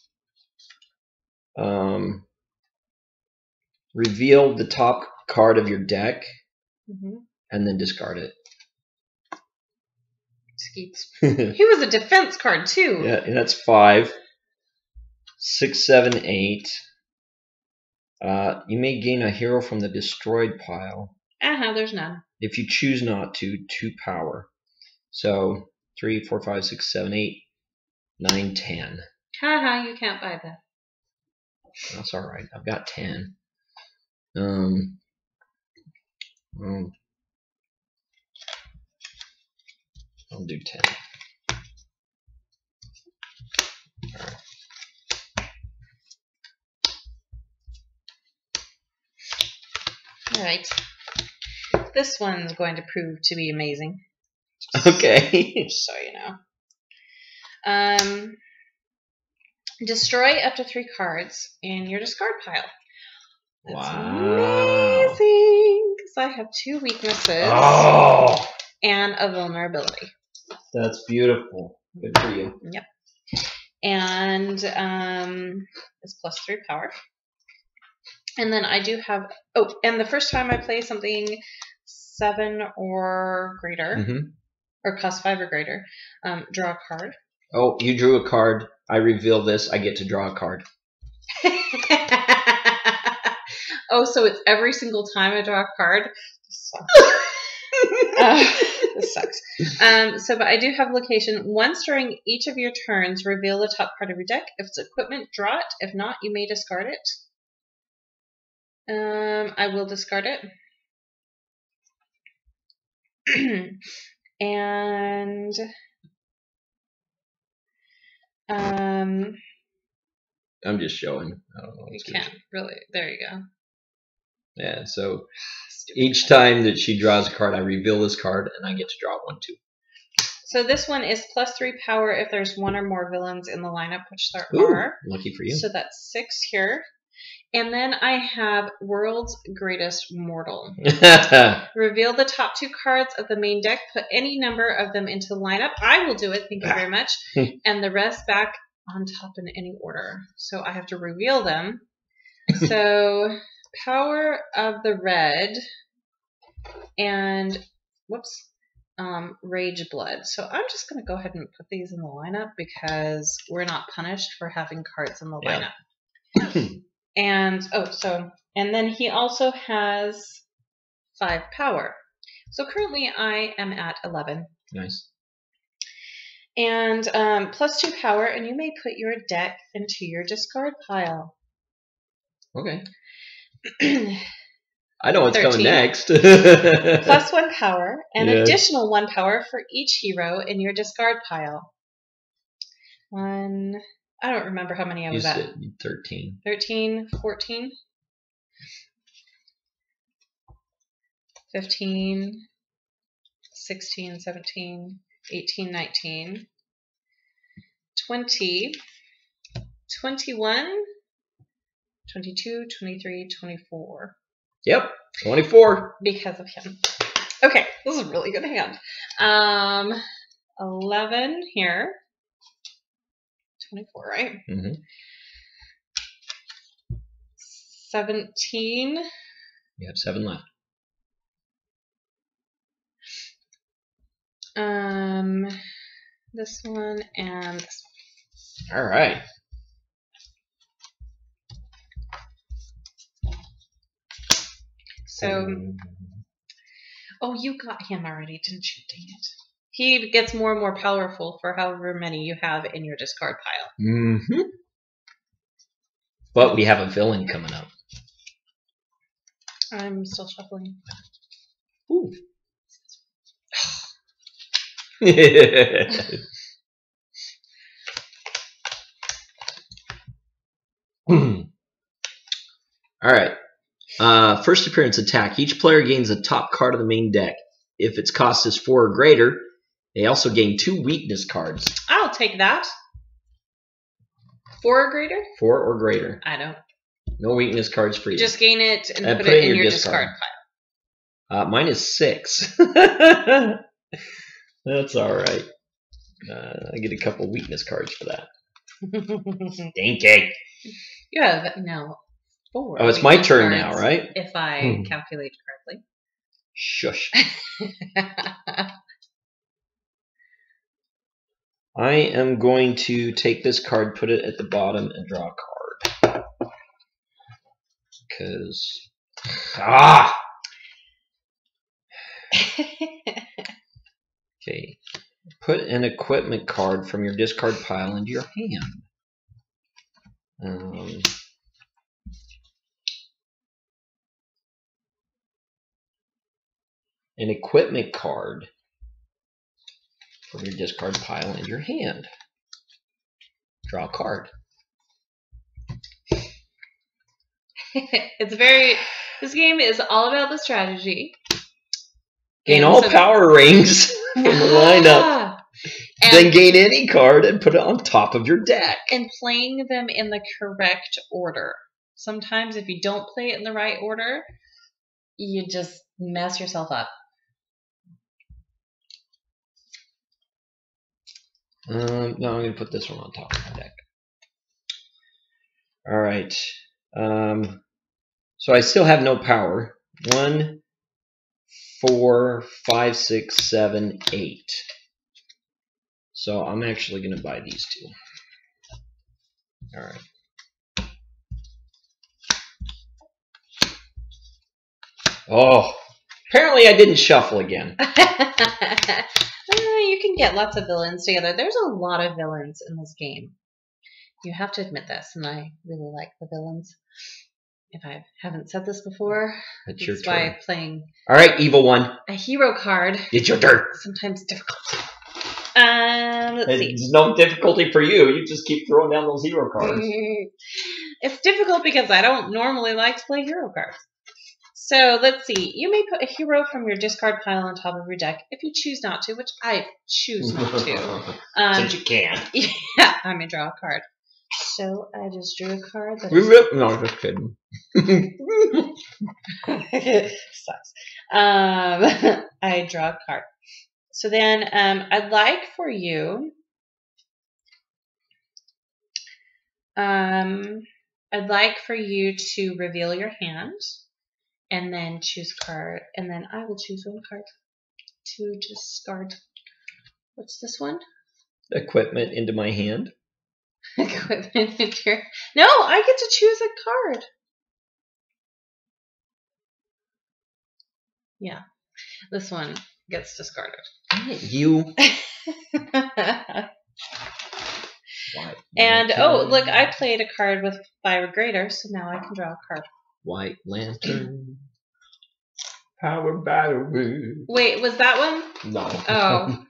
Reveal the top card of your deck, and then discard it. Skeets. He was a defense card too. Yeah, and that's 5. 6, 7, 8. You may gain a hero from the destroyed pile. There's none. If you choose not to, 2 power. So 3, 4, 5, 6, 7, 8, 9, 10. You can't buy that. That's all right. I've got 10. I'll do 10. All right. All right. This one's going to prove to be amazing. Okay. Just so you know. Destroy up to 3 cards in your discard pile. That's amazing. I have 2 weaknesses Oh, and a vulnerability. that's beautiful. Good for you. Yep. And it's +3 power. And then I do have, and the first time I play something 7 or greater, or +5 or greater, draw a card. Oh, you drew a card. I reveal this. I get to draw a card. Oh, so it's every single time I draw a card? This sucks. This sucks. But I do have location. Once during each of your turns, reveal the top card of your deck. If it's equipment, draw it. If not, you may discard it. I will discard it. And I'm just showing. I don't know. You can't really. There you go. Yeah, so each time that she draws a card, I reveal this card, and I get to draw one too. So this one is +3 power if there's 1 or more villains in the lineup, which there Ooh, are. Lucky for you. So that's 6 here. And then I have World's Greatest Mortal. Reveal the top 2 cards of the main deck. Put any number of them into the lineup. I will do it. Thank you very much. And the rest back on top in any order. So I have to reveal them. So power of the red and Rage Blood. So I'm just going to go ahead and put these in the lineup because we're not punished for having cards in the lineup. And and then he also has 5 power. So currently I am at 11. Nice. And +2 power, and you may put your deck into your discard pile. Okay. I know what's 13. coming next. +1 power, and additional 1 power for each hero in your discard pile. I don't remember how many I was at. 13. 13, 14, 15, 16, 17, 18, 19, 20, 21, 22, 23, 24. Yep, 24. Because of him. Okay, this is a really good hand. 11 here. 24, right? 17. You have 7 left. This one and this one. All right. So, you got him already, didn't you? Dang it. He gets more and more powerful for however many you have in your discard pile. But we have a villain coming up. I'm still shuffling. Ooh. All right. First appearance attack. Each player gains the top card of the main deck. If its cost is 4 or greater, they also gain 2 weakness cards. I'll take that. 4 or greater? 4 or greater. I don't. No weakness cards for you. Just gain it and put it in your discard pile. Mine is 6. That's all right. I get a couple weakness cards for that. Stinky. You have now 4. Oh, it's my turn now, right? If I calculate correctly. Shush. I am going to take this card, put it at the bottom, and draw a card. Because... Okay. Put an equipment card from your discard pile into your hand. An equipment card from your discard pile in your hand. Draw a card. This game is all about the strategy. Gain all power rings from the lineup. Then gain any card and put it on top of your deck. And playing them in the correct order. Sometimes if you don't play it in the right order, you just mess yourself up. No, I'm going to put this one on top of my deck. All right. So I still have no power. 1, 4, 5, 6, 7, 8. So I'm actually going to buy these two. All right. Oh, apparently I didn't shuffle again. You can get lots of villains together. There's a lot of villains in this game. You have to admit this, and I really like the villains. If I haven't said this before, It's your that's turn. why playing All right, evil one. a hero card It's your turn. is sometimes difficult. Let's see. It's no difficulty for you. You just keep throwing down those hero cards. It's difficult because I don't normally like to play hero cards. So let's see. You may put a hero from your discard pile on top of your deck if you choose not to, which I choose not to. Since you can. Yeah, I may draw a card. So I just drew a card that No, just kidding. sucks. I draw a card. So then I'd like for you to reveal your hand and then choose a card, and then I will choose one card to discard. What's this one? Equipment into my hand. Equipment into your... No, I get to choose a card. Yeah, this one gets discarded. You. And oh, look, I played a card with 5 or greater, so now I can draw a card. White Lantern. Power battery. Wait, was that one? No. Oh.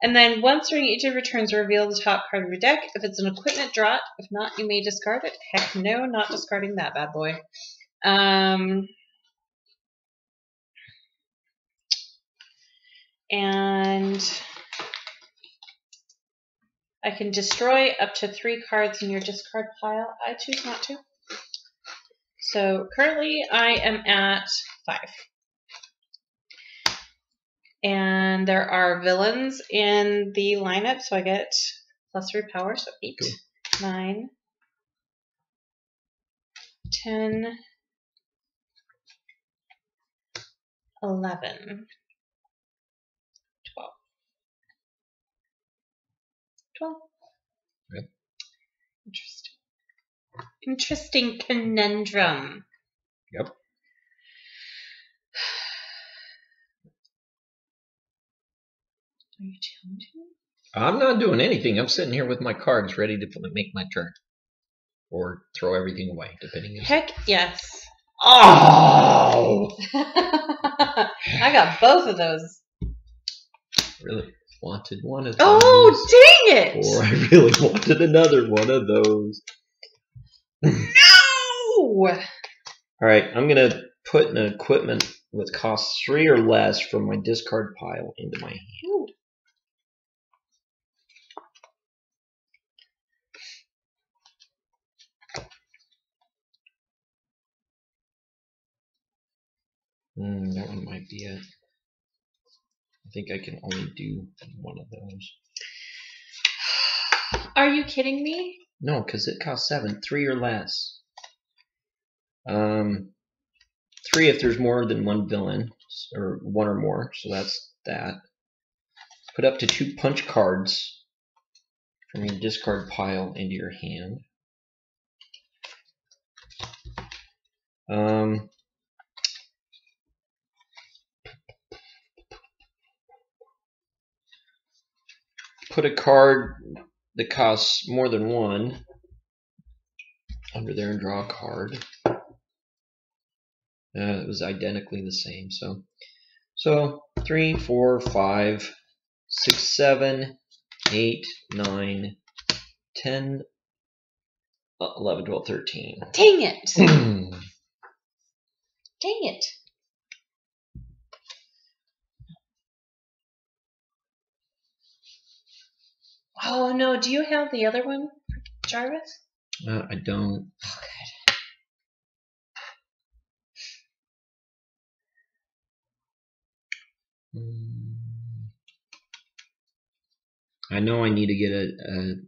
And then once during each of your turns, reveal the top card of your deck. If it's an equipment, draw it. If not, you may discard it. Heck no, not discarding that bad boy. And I can destroy up to 3 cards in your discard pile. I choose not to. So currently I am at 5. And there are villains in the lineup, so I get +3 power, so 8, cool. 9, 10, 11, 12. 12. Yep. Interesting. Interesting conundrum. Yep. Are you challenging? I'm not doing anything. I'm sitting here with my cards ready to make my turn. Or throw everything away, depending on... Heck yes. Oh! I got both of those. Really wanted one of those. Oh, dang it! Or I really wanted another one of those. No! Alright, I'm going to put an equipment with cost 3 or less from my discard pile into my hand. Ooh. That one might be it. I think I can only do one of those. Are you kidding me? No, because it costs 7. 3 or less. 3 if there's more than one villain, or one or more, so that's that. Put up to 2 punch cards from your discard pile into your hand. Put a card that costs more than 1 under there and draw a card. It was identically the same. So 3, 4, 5, 6, 7, 8, 9, 10, 11, 12, 13. Dang it! Dang it! Oh no, do you have the other one, Jarvis? I don't. Oh, good. I know I need to get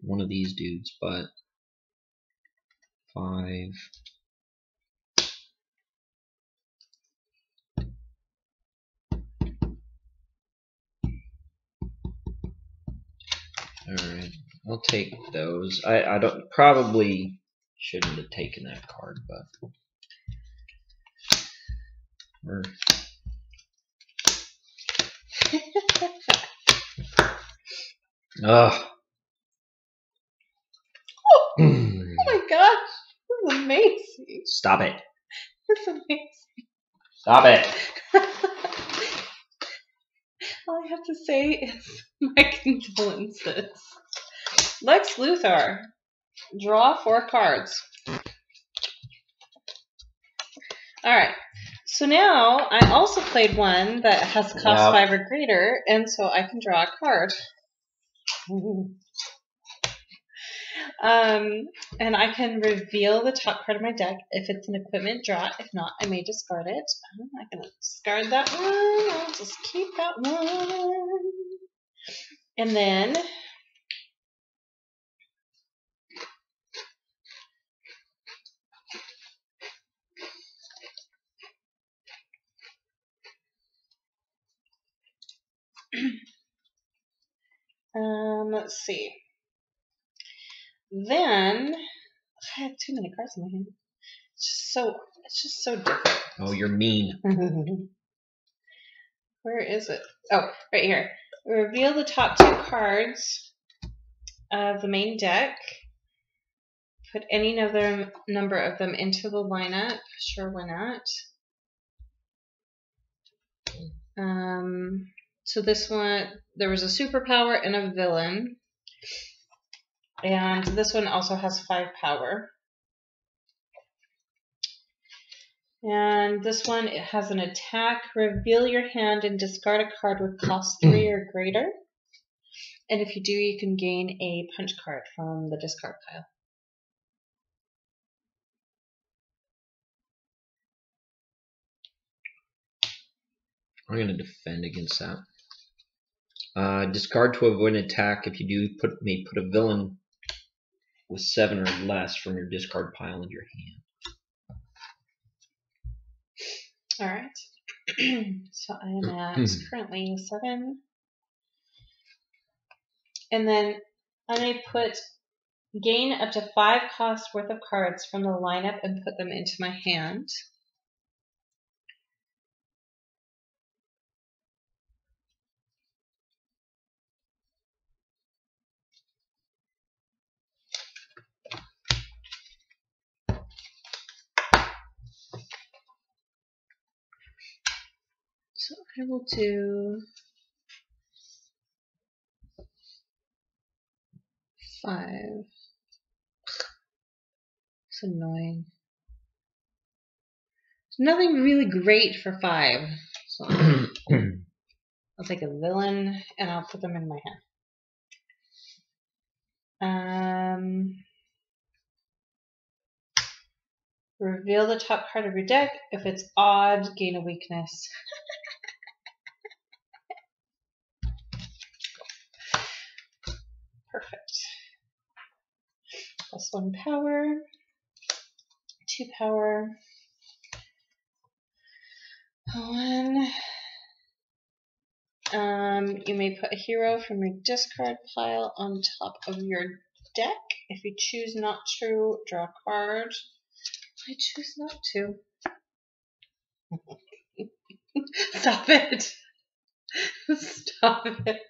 one of these dudes, but 5. Alright, I'll take those. I don't probably shouldn't have taken that card, but we're ugh. Oh my gosh, this is amazing. Stop it. This is amazing. Stop it. All I have to say is my condolences. Lex Luthor. Draw 4 cards. Alright. So now I also played one that has cost 5 or greater, and so I can draw a card. And I can reveal the top card of my deck if it's an equipment draw. If not, I may discard it. I'm not going to discard that one. I'll just keep that one. And then let's see. Then I have too many cards in my hand. It's just so different. Oh, you're mean. Where is it? Oh, right here. Reveal the top 2 cards of the main deck. Put any number of them into the lineup. Sure, why not? So this one, there was a superpower and a villain. And this one also has 5 power. And this one, it has an attack. Reveal your hand and discard a card with cost 3 or greater. And if you do, you can gain a punch card from the discard pile. I'm going to defend against that. Discard to avoid an attack. If you do, may put a villain with 7 or less from your discard pile into your hand. Alright. So I am at currently 7. And then I may gain up to 5 cost worth of cards from the lineup and put them into my hand. So I will do 5. It's annoying. There's nothing really great for 5. So I'll take a villain and I'll put them in my hand. Reveal the top card of your deck. If it's odd, gain a weakness. Perfect. +1 power, 2 power, 1. You may put a hero from your discard pile on top of your deck. If you choose not to, draw a card. I choose not to. Stop it. Stop it.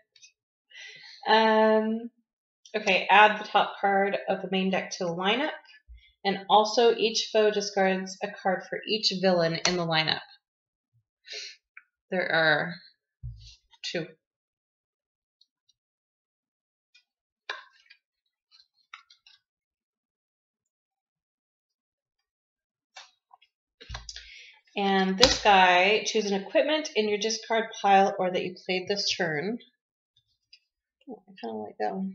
Okay, add the top card of the main deck to the lineup. And also each foe discards a card for each villain in the lineup. There are 2. And this guy, choose an equipment in your discard pile or that you played this turn. Oh, I kind of like that one.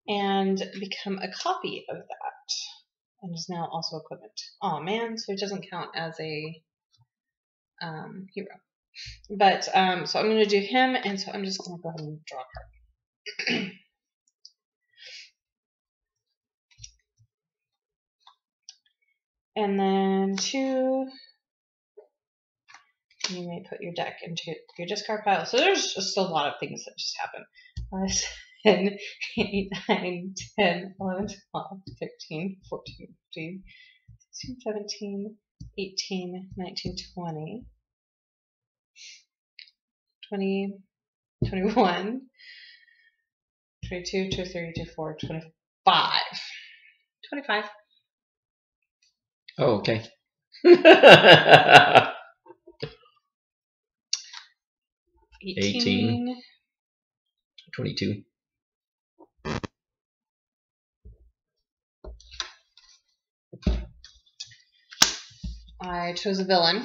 And become a copy of that. and is now also equipment. Oh man, so it doesn't count as a hero. But so I'm going to do him, and so I'm just going to go ahead and draw a card. And then 2, you may put your deck into your discard pile. So there's just a lot of things that just happen. 7, 8, 9, 10, 11, 12, 13, 14, 15, 16, 17, 18, 19, 20, 20, 21, 22, 23, 24, 25. 25. Oh, okay. 18. 22. I chose a villain.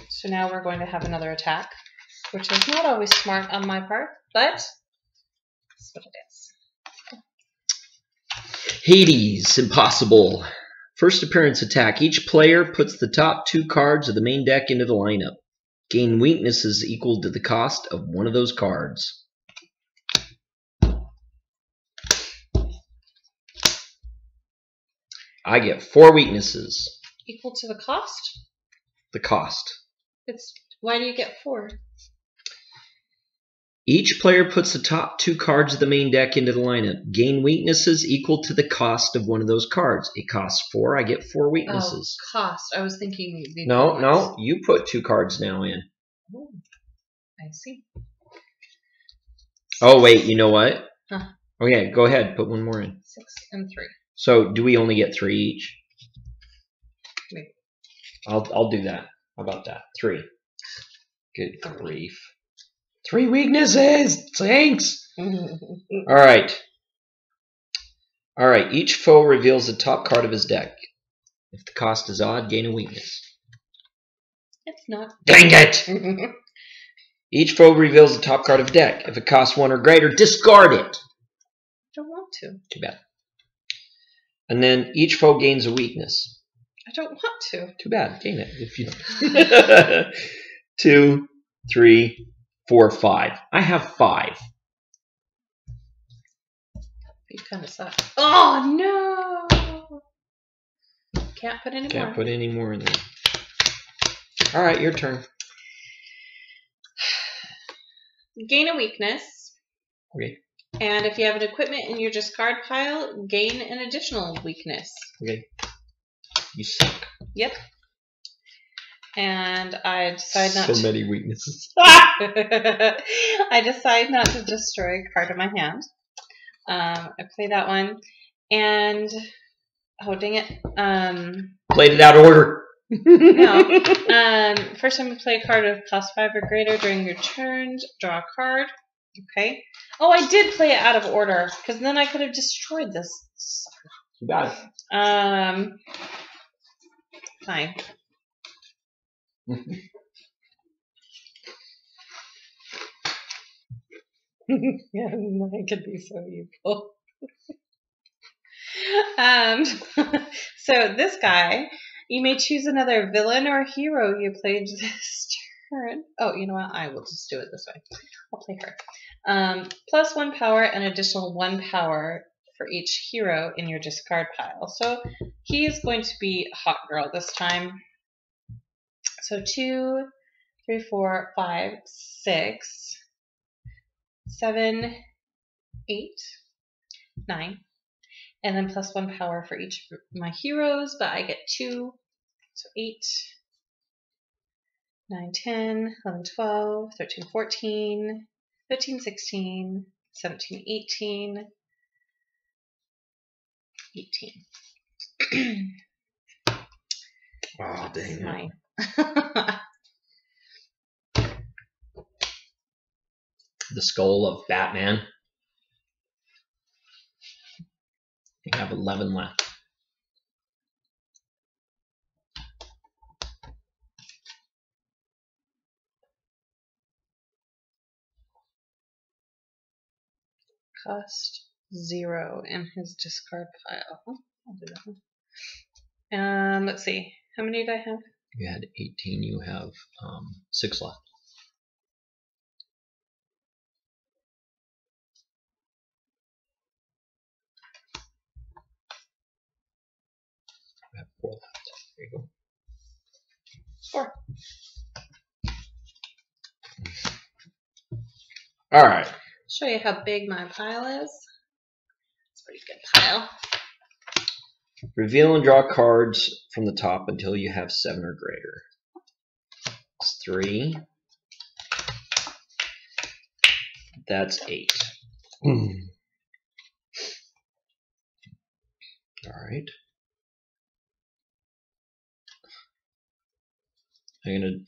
So now we're going to have another attack, which is not always smart on my part, but that's what it is. Hades, impossible. First appearance attack. Each player puts the top 2 cards of the main deck into the lineup. Gain weaknesses equal to the cost of one of those cards. I get 4 weaknesses. Equal to the cost? The cost. Why do you get 4? Each player puts the top 2 cards of the main deck into the lineup. Gain weaknesses equal to the cost of one of those cards. It costs 4. I get 4 weaknesses. Oh, cost. I was thinking the No. You put 2 cards now in. Oh, I see. Oh, wait. You know what? Huh. Oh, yeah. Go ahead. Put 1 more in. 6 and 3. So, do we only get 3 each? Maybe. I'll do that. How about that? 3. Good grief. 3 weaknesses! Thanks! Alright. Alright, each foe reveals the top card of his deck. If the cost is odd, gain a weakness. It's not. Dang it! Each foe reveals the top card of deck. If it costs 1 or greater, discard it! I don't want to. Too bad. And then each foe gains a weakness. I don't want to. Too bad. Gain it. If you don't. 2, 3, 4, 5. I have 5. You kind of suck. Oh, no! Can't put any more. Can't put any more in there. Alright, your turn. Gain a weakness. Okay. And if you have an equipment in your discard pile, gain an additional weakness. Okay. You suck. Yep. And I decide not So many weaknesses. I decide not to destroy a card in my hand. I play that one. And oh dang it. Played it out of order. No. First time you play a card of cost 5 or greater during your turn, draw a card. Okay. Oh, I did play it out of order, because then I could have destroyed this sucker. You got it. Fine. Yeah, I could be so evil. So this guy, you may choose another villain or hero you played this turn. Oh, you know what? I will just do it this way. I'll play her. Plus 1 power and additional 1 power for each hero in your discard pile. So he is going to be Hot Girl this time. So 2, 3, 4, 5, 6, 7, 8, 9. And then plus 1 power for each of my heroes, but I get 2. So 8, 9, 10, 11, 12, 13, 14, 15, 16, 17, 18, 18. Oh, dang it. The skull of Batman. I have 11 left. Cost 0 in his discard pile. I'll do that one. Let's see. How many did I have? You had 18. You have 6 left. You have 4 left. There you go. 4. All right. Show you how big my pile is. It's a pretty good pile. Reveal and draw cards from the top until you have 7 or greater. That's 3. That's 8. All right. I'm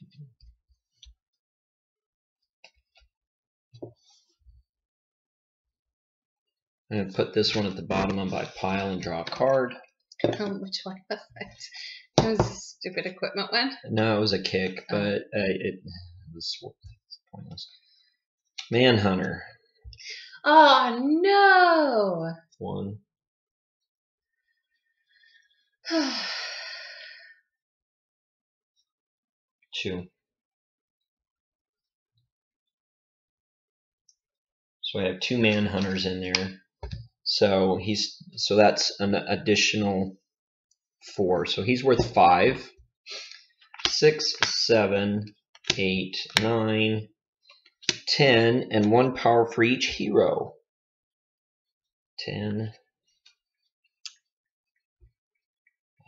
gonna put this one at the bottom of my pile and draw a card. Which one was it? It was a stupid equipment one. No, it was a kick, but it was pointless. Manhunter. Oh no! 1. 2. So I have 2 manhunters in there. So that's an additional 4. So he's worth 5. 6, 7, 8, 9, 10, and 1 power for each hero. 10.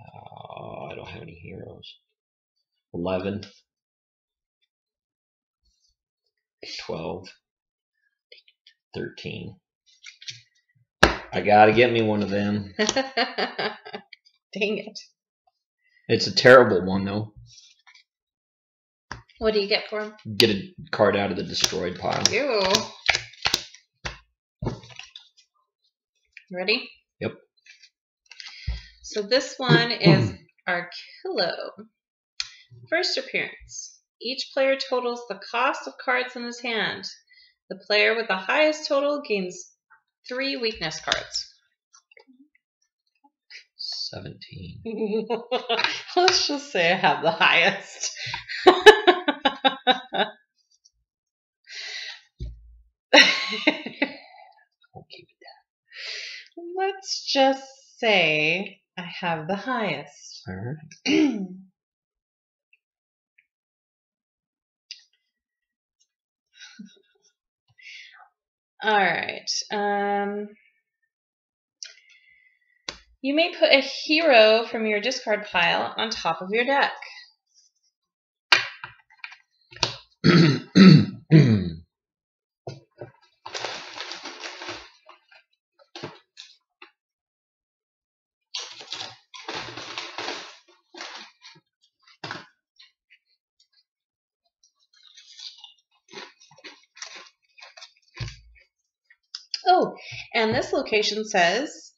I don't have any heroes. 11. 12. 13. I gotta get me one of them. Dang it. It's a terrible one, though. What do you get for him? Get a card out of the destroyed pile. Ew. Ready? Yep. So this one is Archillo. First appearance. Each player totals the cost of cards in his hand. The player with the highest total gains 3 weakness cards. 17. Let's just say I have the highest. We'll keep it down. Let's just say I have the highest. All right. All right. You may put a hero from your discard pile on top of your deck. Oh, and this location says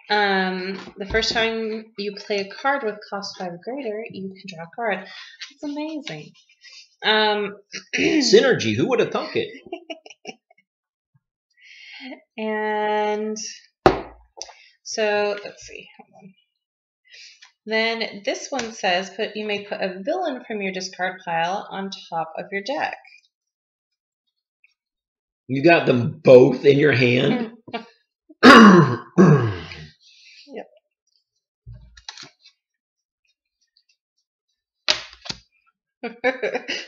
the first time you play a card with cost 5 or greater, you can draw a card. It's amazing. Synergy, who would have thunk it? And so let's see. Hold on. Then this one says you may put a villain from your discard pile on top of your deck. You got them both in your hand? Yep.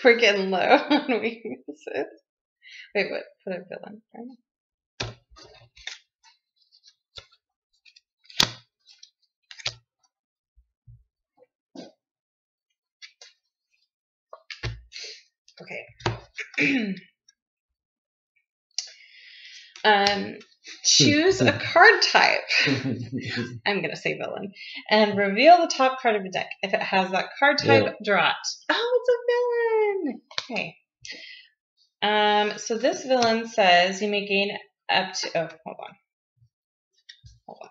We're getting low on weaknesses. Wait, what? Put a villain. Okay. Choose a card type. I'm going to say villain. And reveal the top card of your deck. If it has that card type, draw it. Oh, it's a villain. Okay. So this villain says you may gain up to... Oh, hold on.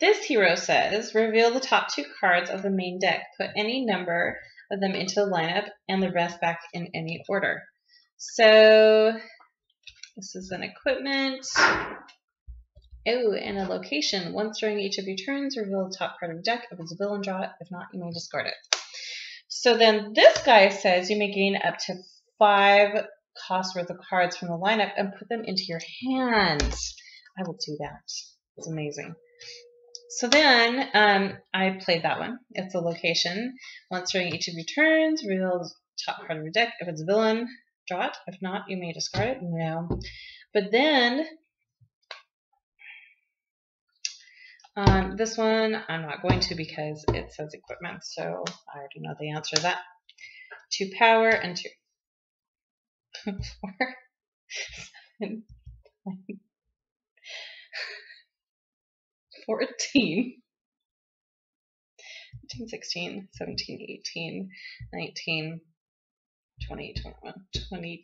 This hero says reveal the top 2 cards of the main deck. Put any number of them into the lineup and the rest back in any order. So... this is an equipment. Oh, and a location. Once during each of your turns, reveal the top card of the deck. If it's a villain, draw it. If not, you may discard it. So then this guy says you may gain up to 5 cost worth of cards from the lineup and put them into your hand. I will do that. It's amazing. So then I played that one. It's a location. Once during each of your turns, reveal the top card of your deck. If it's a villain, draw it. If not, you may discard it. No. But then this one I'm not going to because it says equipment, so I already know the answer to that. 2 power and 2. 4, 7, 9, 14, 15, 16, 17, 18, 19, 20, 21, 22.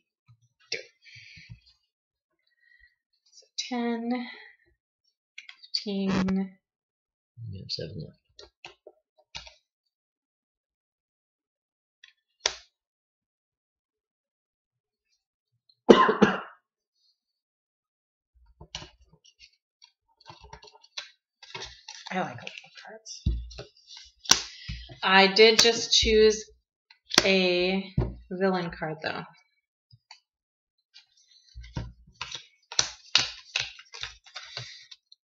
So 10, 15. You have 7 left. I like old cards. I did just choose a villain card though.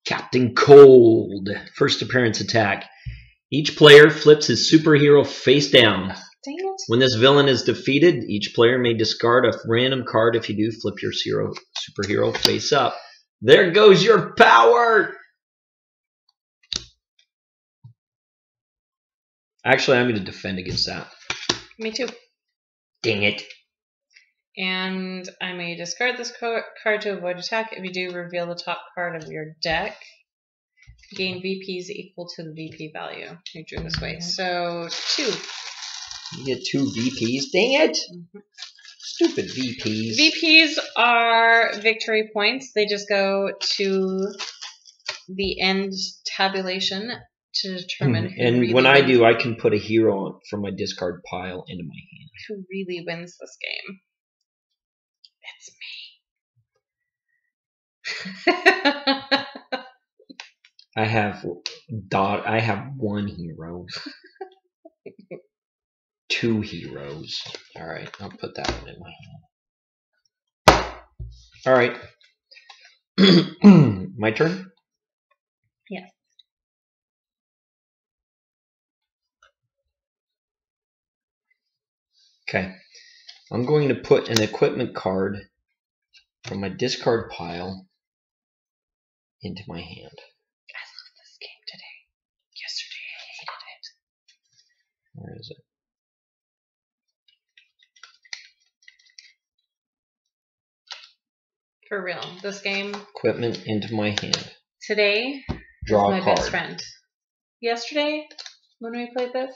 Captain Cold. First appearance attack. Each player flips his superhero face down. Dang it. When this villain is defeated, each player may discard a random card. If you do, flip your superhero face up. There goes your power! Actually, I'm going to defend against that. Me too. Dang it. And I may discard this card to avoid attack. If you do, reveal the top card of your deck. Gain VPs equal to the VP value. You drew this way. So 2. You get 2 VPs? Dang it! Stupid VPs. VPs are victory points. They just go to the end tabulation to determine who and really when wins. I do, I can put a hero from my discard pile into my hand. Who really wins this game? It's me. I have 1 hero. 2 heroes. Alright, I'll put that one in my hand. Alright. My turn? Yes. Okay. I'm going to put an equipment card from my discard pile into my hand. I love this game today. Yesterday I hated it. Where is it? For real. This game. Equipment into my hand. Today Draw is my a card. best friend. Yesterday, when we played this.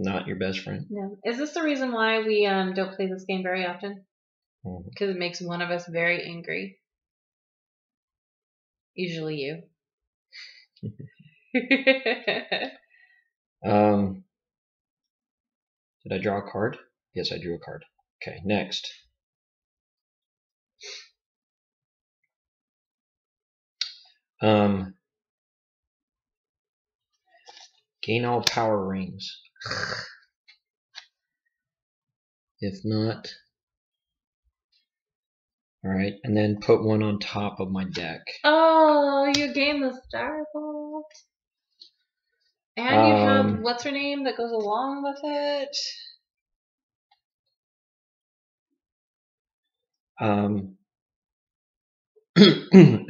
Not your best friend. No. Is this the reason why we don't play this game very often? Because it makes one of us very angry. Usually you. Did I draw a card? Yes, I drew a card. Okay, next. Gain all power rings. If not, alright, and then put 1 on top of my deck. Oh, you gain the Starbolt. And you have, what's her name that goes along with it?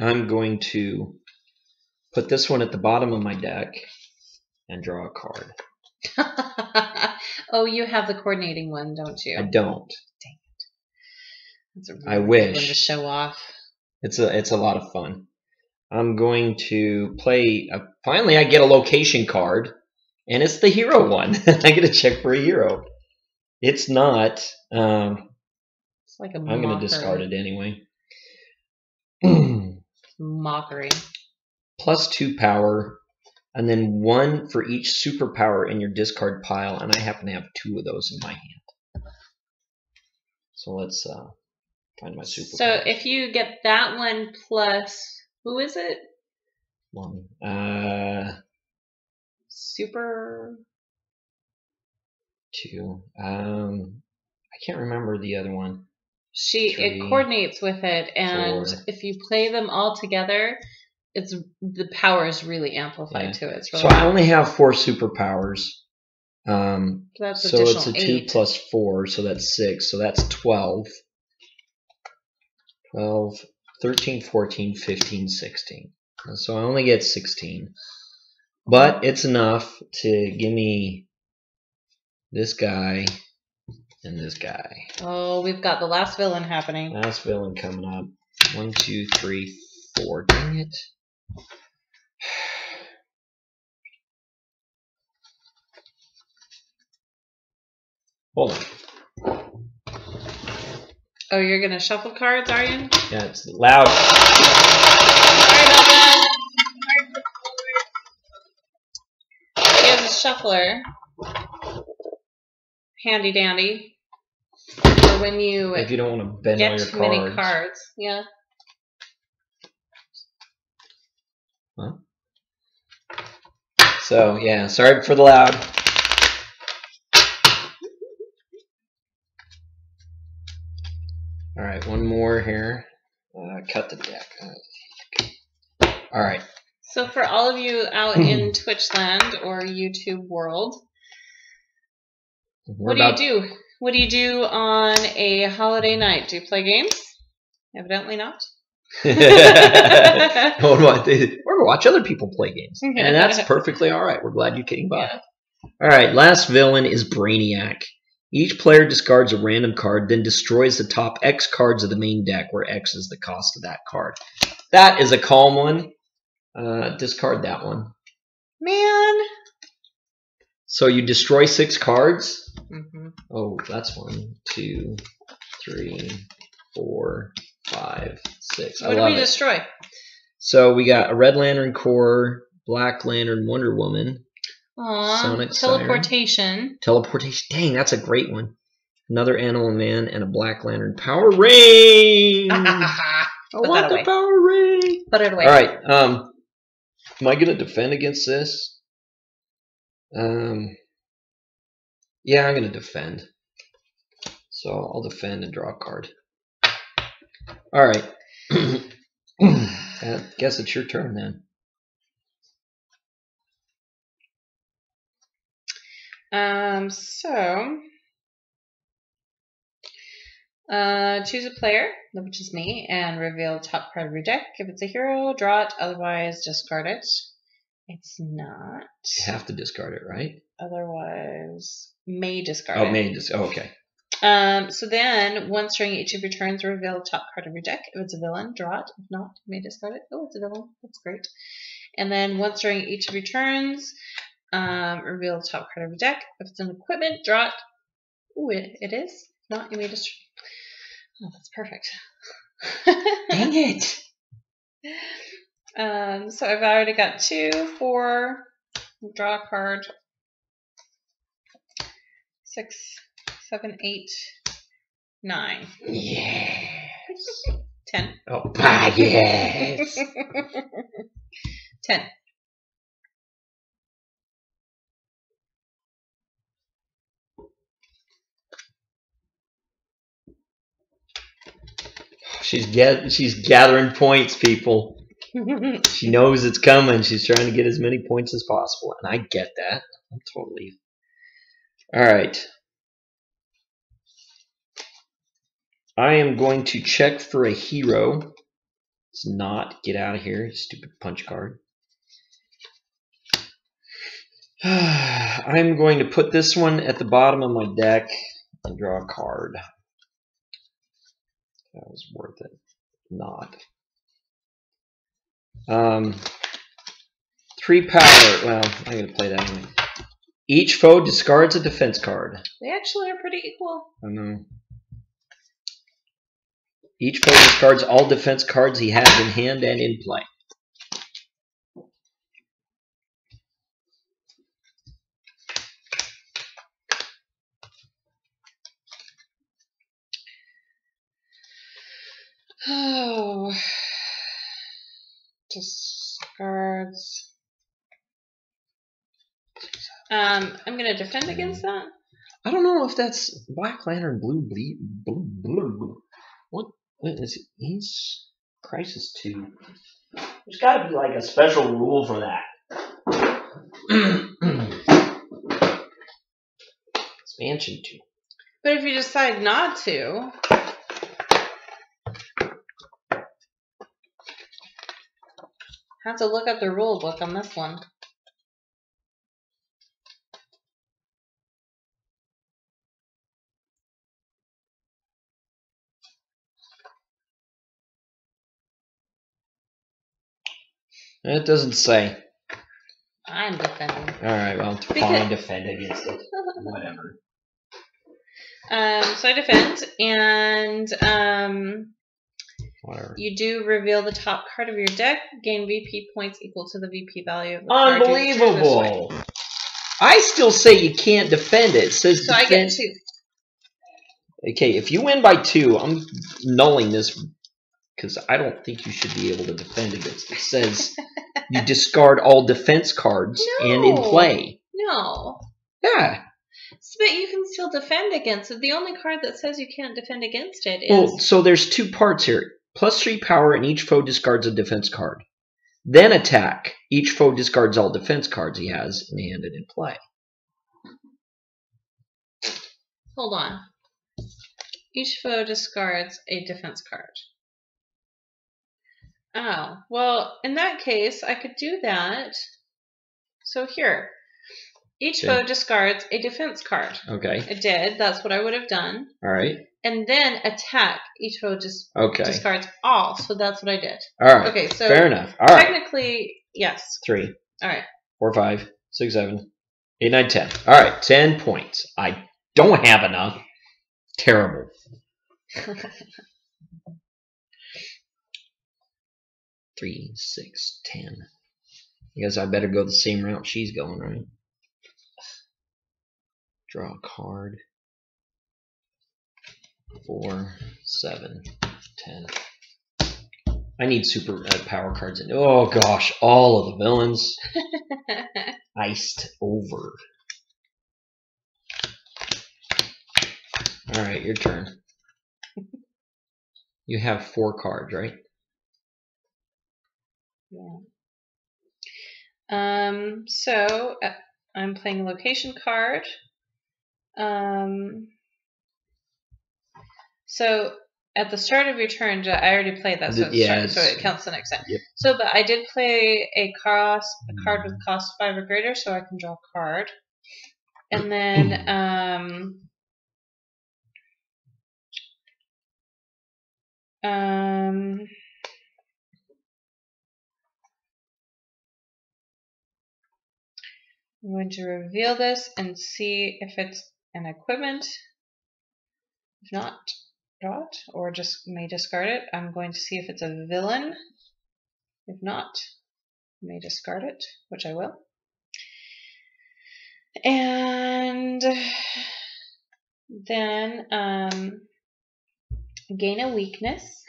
I'm going to put this one at the bottom of my deck and draw a card. Oh, you have the coordinating one, don't you? I don't. Dang it. That's a really I good wish. one to show off. It's a lot of fun. I'm going to play. Finally, I get a location card, and it's the hero one. I get a check for a hero. It's not. It's like a I'm going to discard it anyway. Mockery. +2 power, and then 1 for each superpower in your discard pile, and I happen to have 2 of those in my hand. So let's find my superpower. So if you get that one plus Who is it? One. Super. 2. I can't remember the other one. It coordinates with it, and 4. if you play them all together, the power is really amplified to it. It's really so I only have 4 superpowers. That's so it's a 2 8. plus 4, so that's 6. So that's 12. 12, 13, 14, 15, 16. So I only get 16. But it's enough to give me this guy and this guy. Oh, we've got the last villain happening. Last villain coming up. 1, 2, 3, 4. Dang it. Hold on. Oh, you're going to shuffle cards, are you? Yeah, it's loud. Sorry about that. He has a shuffler. Handy dandy. For when you if you don't want to bend all get your too cards. many cards. Yeah. Huh? So, yeah, sorry for the loud. All right, one more here. Cut the deck. All right. So for all of you out in Twitch land or YouTube world, what do you do? What do you do on a holiday night? Do you play games? Evidently not. We're going to watch other people play games. And that's perfectly all right. We're glad you came by. Yeah. All right, last villain is Brainiac. Each player discards a random card, then destroys the top X cards of the main deck, where X is the cost of that card. That is a calm one. Discard that one. Man. So you destroy 6 cards. Mm-hmm. Oh, that's 1, 2, 3, 4, 5, 6. What do we destroy? So we got a Red Lantern Corps, Black Lantern, Wonder Woman. Aww. Sonic Teleportation. Siren. Teleportation. Dang, that's a great one. Another Animal Man and a Black Lantern. Power Ring! I want the Power Ring! Put it away. All right. Am I going to defend against this? Yeah, I'm going to defend. So I'll defend and draw a card. All right. I guess it's your turn then. Choose a player, which is me, and reveal top card of your deck. If it's a hero, draw it. Otherwise, discard it. It's not. You have to discard it, right? Otherwise, may discard it. Oh, may discard. Oh, okay. So then, once during each of your turns, reveal the top card of your deck. If it's a villain, draw it. If not, you may discard it. Oh, it's a villain. That's great. And then once during each of your turns, reveal the top card of your deck. If it's an equipment, draw it. Ooh, it is. If not, you may destroy. Oh, that's perfect. Dang it. So I've already got 2, 4, draw a card, 6, 7, 8, 9. Yes. 10. Oh, yes. 10. She's gathering points, people. She knows it's coming. She's trying to get as many points as possible, and I get that. I'm totally. All right. I am going to check for a hero. It's not. Get out of here, stupid punch card. I'm going to put this one at the bottom of my deck and draw a card. That was worth it. Not. 3 power. Well, I'm going to play that one. Each foe discards a defense card. They actually are pretty equal. I know. Each foe discards all defense cards he has in hand and in play. Oh. discards. I'm gonna defend against that. I don't know if that's Black Lantern blue. What is it? He's Crisis 2. There's got to be like a special rule for that. Expansion 2. But if you decide not to, have to look up the rule book on this one. It doesn't say. I'm defending. Alright, well, fine, defend against it. Whatever. So I defend, and Whatever. you do reveal the top card of your deck, gain VP points equal to the VP value of the card. Unbelievable! I still say you can't defend it. It says so defend. I get 2. Okay, if you win by 2, I'm nulling this because I don't think you should be able to defend against it. It says you discard all defense cards and in play. No. Yeah. But you can still defend against it. The only card that says you can't defend against it is... Well, so there's 2 parts here. +3 power and each foe discards a defense card. Then attack. Each foe discards all defense cards he has in hand and in play. Hold on. Each foe discards a defense card. Oh, well, in that case, I could do that. So here. Each foe discards a defense card. Okay. It did. That's what I would have done. All right. And then attack. Each foe discards all. So that's what I did. All right. Okay, so fair enough. All right. Technically, yes. 3. All right. 4, 5, 6, 7, 8, 9, 10. All right, 10 points. I don't have enough. Terrible. 3, 6, 10. I guess I better go the same route she's going, right? Draw a card. 4, 7, 10. I need super power cards. Oh gosh, all of the villains. Iced over. Alright, your turn. You have 4 cards, right? Yeah. So I'm playing a location card. So at the start of your turn, I already played that, so it counts the next time. Yep. So, but I did play a card with cost 5 or greater, so I can draw a card, and then I'm going to reveal this and see if it's an equipment. If not, draw it, or just may discard it. I'm going to see if it's a villain. If not, may discard it, which I will. And then gain a weakness.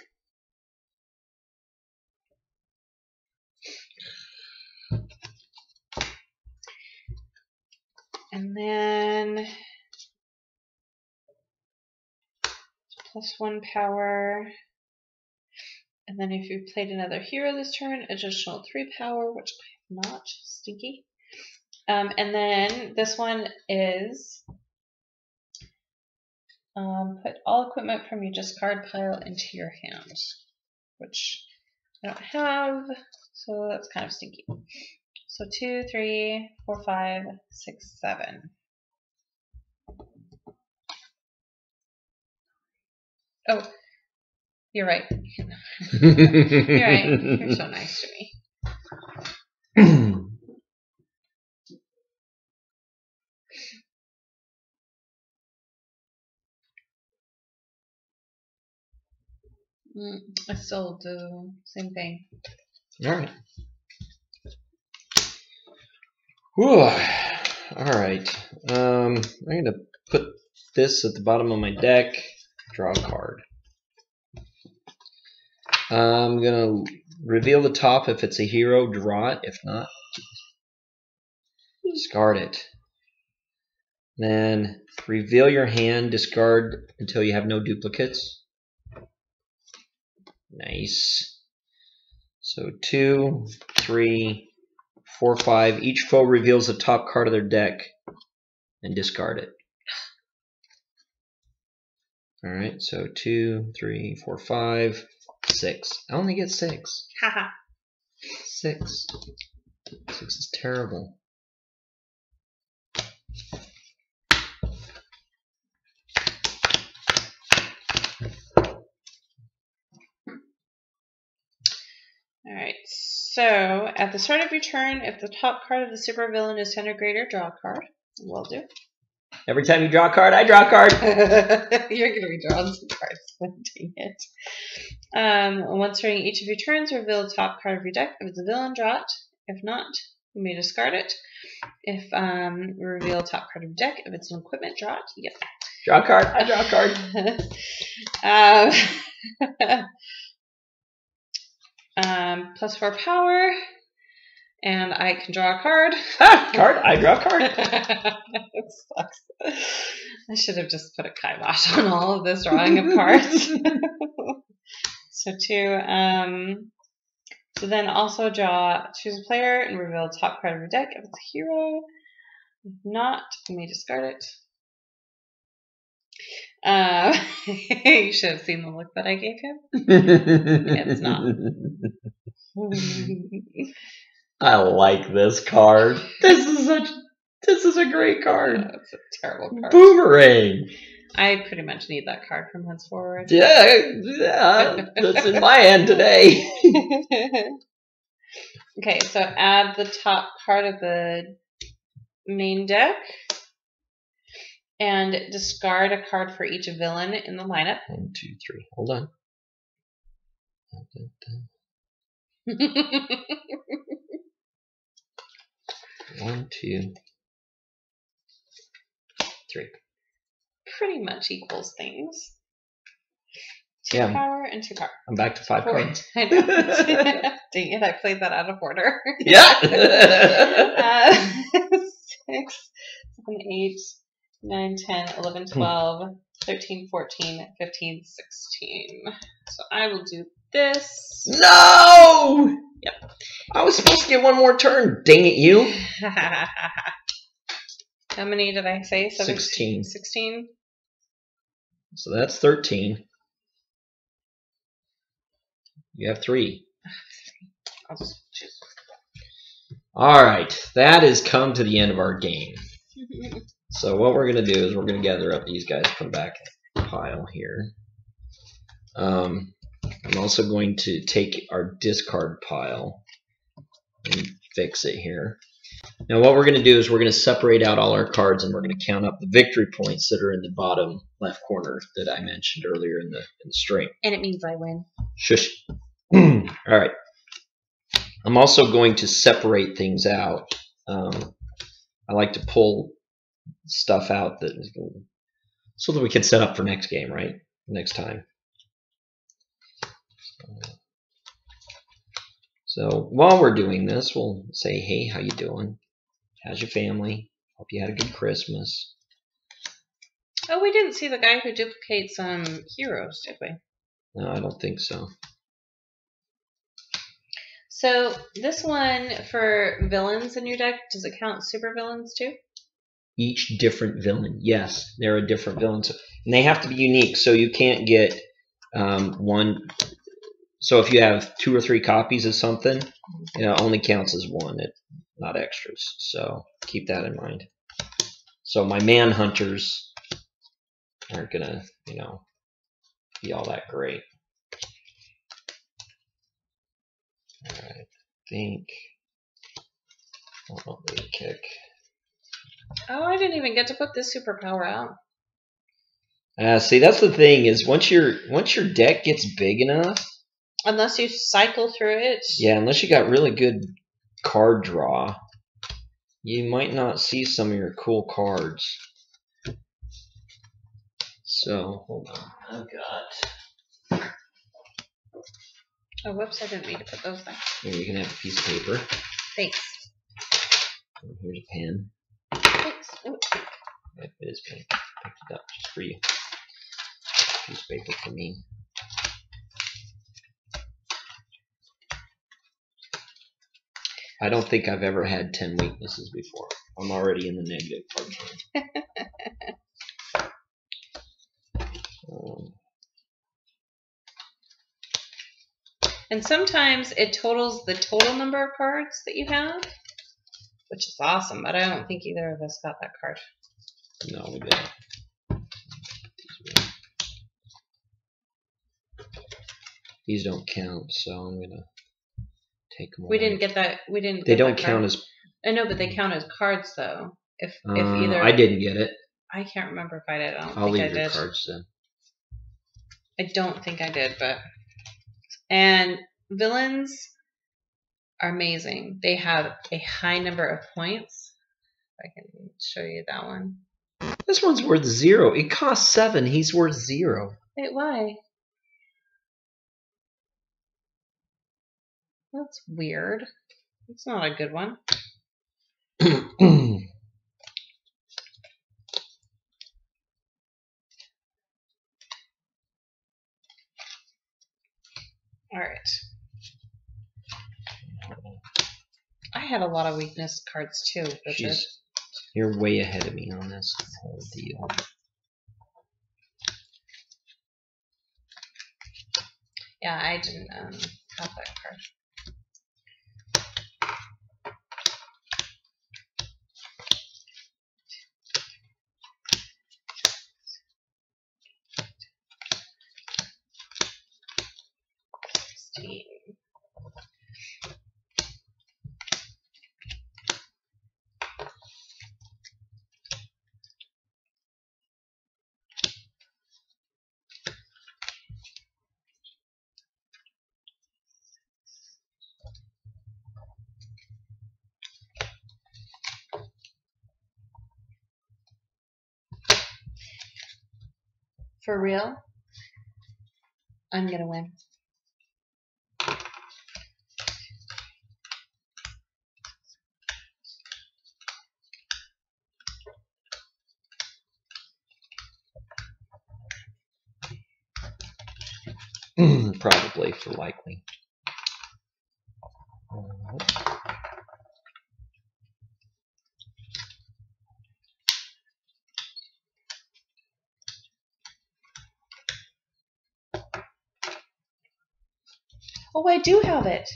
And then +1 power. And then if you played another hero this turn, additional 3 power, which I have not. Stinky. And then this one is put all equipment from your discard pile into your hand, which I don't have, so that's kind of stinky. So 2, 3, 4, 5, 6, 7. Oh, you're right. You're right. You're so nice to me. I still do same thing. All right. Whew. All right. I'm going to put this at the bottom of my deck. Draw a card. I'm going to Reveal the top if it's a hero. Draw it. If not, discard it. Then reveal your hand. Discard until you have no duplicates. Nice. So 2, 3, 4, 5. Each foe reveals the top card of their deck and discard it. Alright, so 2, 3, 4, 5, 6. I only get 6. Haha. 6. 6 is terrible. Alright, so at the start of your turn, if the top card of the supervillain is 10 or greater, draw a card. Will do. Every time you draw a card, I draw a card. You're going to be drawing some cards. Dang it. Once during each of your turns, reveal the top card of your deck. If it's a villain, draw it. If not, you may discard it. If reveal top card of your deck. If it's an equipment, draw it. Yep. Draw a card. I draw a card. +4 power. And I can draw a card. Card. I draw a card. It sucks. I should have just put a kibosh on all of this drawing of cards. So 2. So then also choose a player and reveal the top card of your deck if it's a hero. If not, you may discard it. You should have seen the look that I gave him. It's not. I like this card. This is a great card. It's a terrible card. Boomerang. I pretty much need that card from henceforward. Yeah, that's in my hand today. Okay, so add the top card of the main deck and discard a card for each villain in the lineup. 1, 2, 3. Hold on. 1, 2, 3. Pretty much equals things. 2 Yeah. power and 2 power. I'm back to 5 cards. I know. Dang it, I played that out of order. Yeah. 6, 7, 8, 9, 10, 11, 12, 13, 14, 15, 16. So I will do this. No! Yep. I was supposed to get one more turn. Dang it, you. How many did I say? 16. 16? So that's 13. You have 3. I'll just choose. All right. That has come to the end of our game. So what we're going to do is we're going to gather up these guys, put them back in the pile here. I'm also going to take our discard pile and fix it here. Now what we're going to do is we're going to separate out all our cards and we're going to count up the victory points that are in the bottom left corner that I mentioned earlier in the string. And it means I win. Shush. All right. I'm also going to separate things out. I like to pull stuff out that so that we can set up for next game, right? Next time. So while we're doing this, we'll say, hey, how you doing? How's your family? Hope you had a good Christmas. Oh, we didn't see the guy who duplicates heroes, did we? No, I don't think so. So this one for villains in your deck, does it count super villains too? Each different villain. Yes, there are different villains. And they have to be unique, so you can't get one. So if you have 2 or 3 copies of something, it only counts as one, not extras. So keep that in mind. So my manhunters aren't going to, be all that great. Alright, I think I'll leave a kick. Oh, I didn't even get to put this superpower out. See, that's the thing is once your deck gets big enough, unless you cycle through it. Yeah, unless you got really good card draw, you might not see some of your cool cards. So hold on, I've got Oh, whoops! I didn't mean to put those back. Here, you can have a piece of paper. Thanks. And here's a pen. Thanks. Oh, it's pink. Yep, it is pink. Picked it up just for you. Piece of paper for me. I don't think I've ever had 10 weaknesses before. I'm already in the negative part. And sometimes it totals the total number of cards that you have, which is awesome, but I don't think either of us got that card. No, we didn't. These don't count, so I'm going to take them away. We didn't get that. We didn't. They don't count as... I know, but they count as cards, though. If either... I didn't get it. I can't remember if I did. I don't I'll think I leave your did. cards then. I don't think I did, but... And villains are amazing. They have a high number of points. I can show you that one. This one's worth 0. It costs 7. He's worth 0. Wait, why? That's weird. It's not a good one. All right. I had a lot of weakness cards too. You're way ahead of me on this whole deal. Yeah, I didn't have that card. For real? I'm gonna win. Probably, for likely. Oh, I do have it.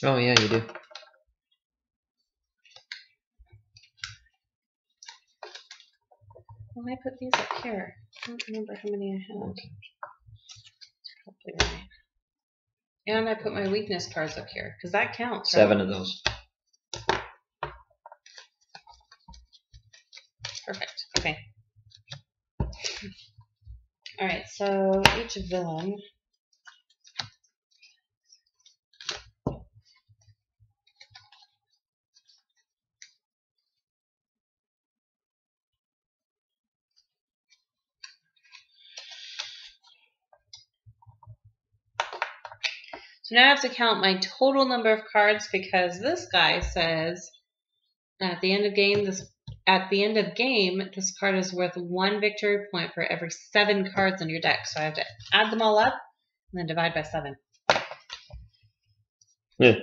Oh, yeah, you do. Well, I put these up here. I don't remember how many I had. Okay. Probably right. And I put my weakness cards up here, because that counts. 7 of those. Perfect. Okay. Alright, so each villain. So now I have to count my total number of cards because this guy says at the end of game, this card is worth 1 victory point for every 7 cards in your deck. So I have to add them all up and then divide by 7. Yeah.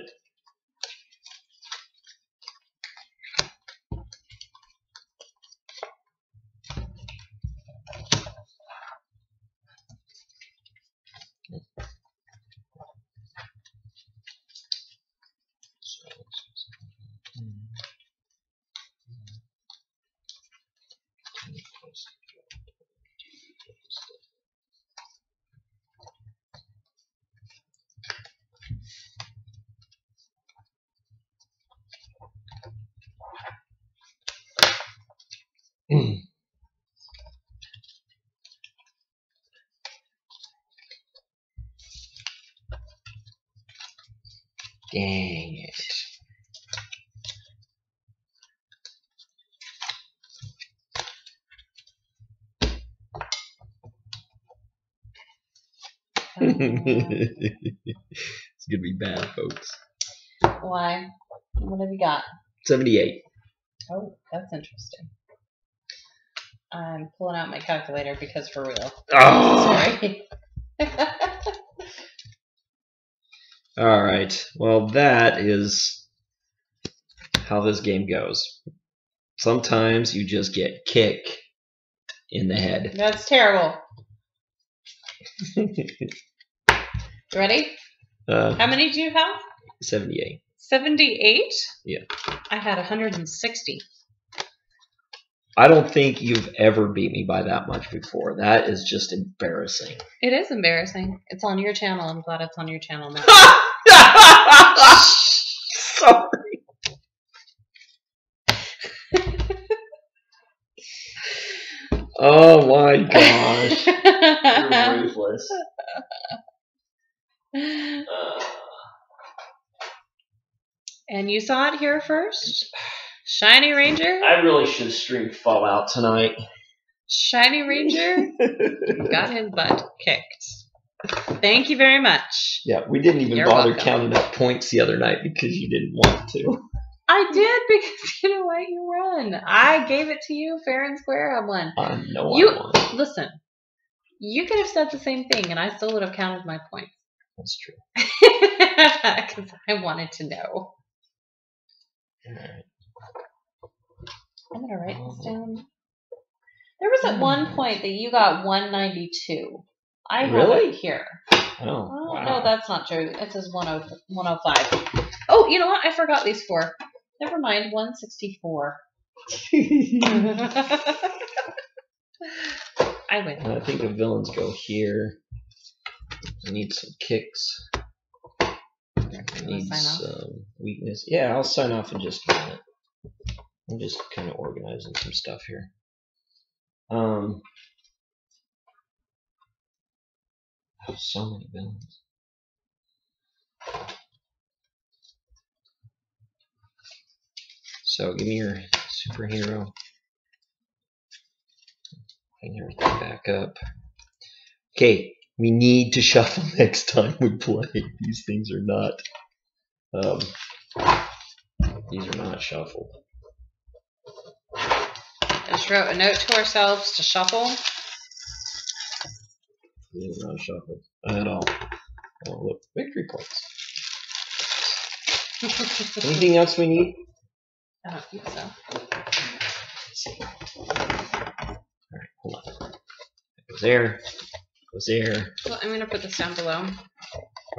Dang it. It's gonna be bad, folks. Why? What have you got? 78. Oh, that's interesting. I'm pulling out my calculator because for real. Oh! Sorry. All right. Well, that is how this game goes. Sometimes you just get kicked in the head. That's terrible. Ready? How many do you have? 78. 78? Yeah. I had 160. I don't think you've ever beat me by that much before. That is just embarrassing. It is embarrassing. It's on your channel. I'm glad it's on your channel now. Sorry. Oh my gosh. You're ruthless. And you saw it here first? Shiny Ranger? I really should have streamed Fallout tonight. Shiny Ranger got his butt kicked. Thank you very much. Yeah, we didn't even You're bother welcome. counting up points the other night because you didn't want to. I did because you know what? You won. I gave it to you fair and square. I won. I know You I won. listen. You could have said the same thing, and I still would have counted my points. That's true. Because I wanted to know. Alright. I'm gonna write this down. There was at one point that you got 192. I have Really? it here. Oh, Oh, wow. no, that's not true. It says 105. Oh, you know what? I forgot these four. Never mind, 164. I win. I think the villains go here. I need some kicks. I need some weakness. Yeah, I'll sign off in just a minute. I'm just kind of organizing some stuff here. Oh, so many villains. So give me your superhero. Hang everything back up. Okay, we need to shuffle next time we play. These things are not. These are not shuffled. Just wrote a note to ourselves to shuffle. These are not shuffled at all. Oh, look, victory points. Anything else we need? I don't think so. Let's see. Alright, hold on. That goes there. Goes there. Well, I'm going to put this down below.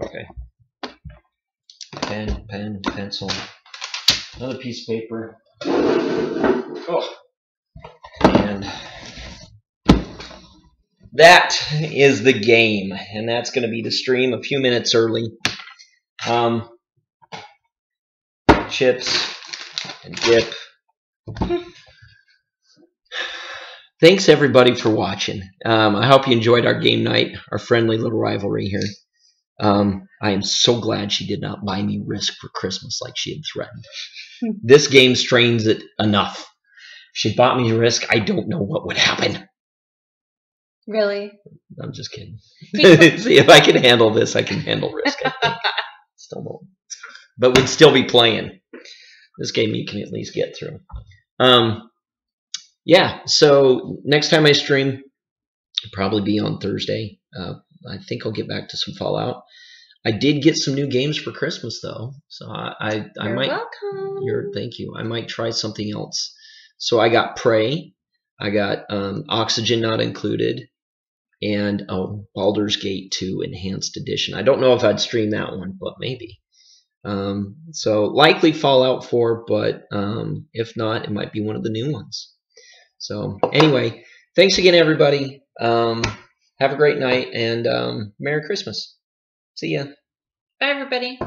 Okay. Pen, pencil. Another piece of paper. Oh. And that is the game. And that's going to be the stream a few minutes early. Chips and dip. Thanks everybody for watching. I hope you enjoyed our game night, our friendly little rivalry here. I am so glad she did not buy me Risk for Christmas like she had threatened. This game strains it enough. If she bought me Risk, I don't know what would happen. Really? I'm just kidding. See, if I can handle this, I can handle Risk, I think. Still no. But we'd still be playing. This game you can at least get through. Yeah, so next time I stream, it'll probably be on Thursday. I think I'll get back to some Fallout. I did get some new games for Christmas though, so I You're might. welcome. Thank you. I might try something else. So I got Prey, I got Oxygen Not Included, and Baldur's Gate 2 Enhanced Edition. I don't know if I'd stream that one, but maybe. So likely Fallout 4, but if not, it might be one of the new ones. So anyway, thanks again, everybody. Have a great night and Merry Christmas. See ya. Bye, everybody.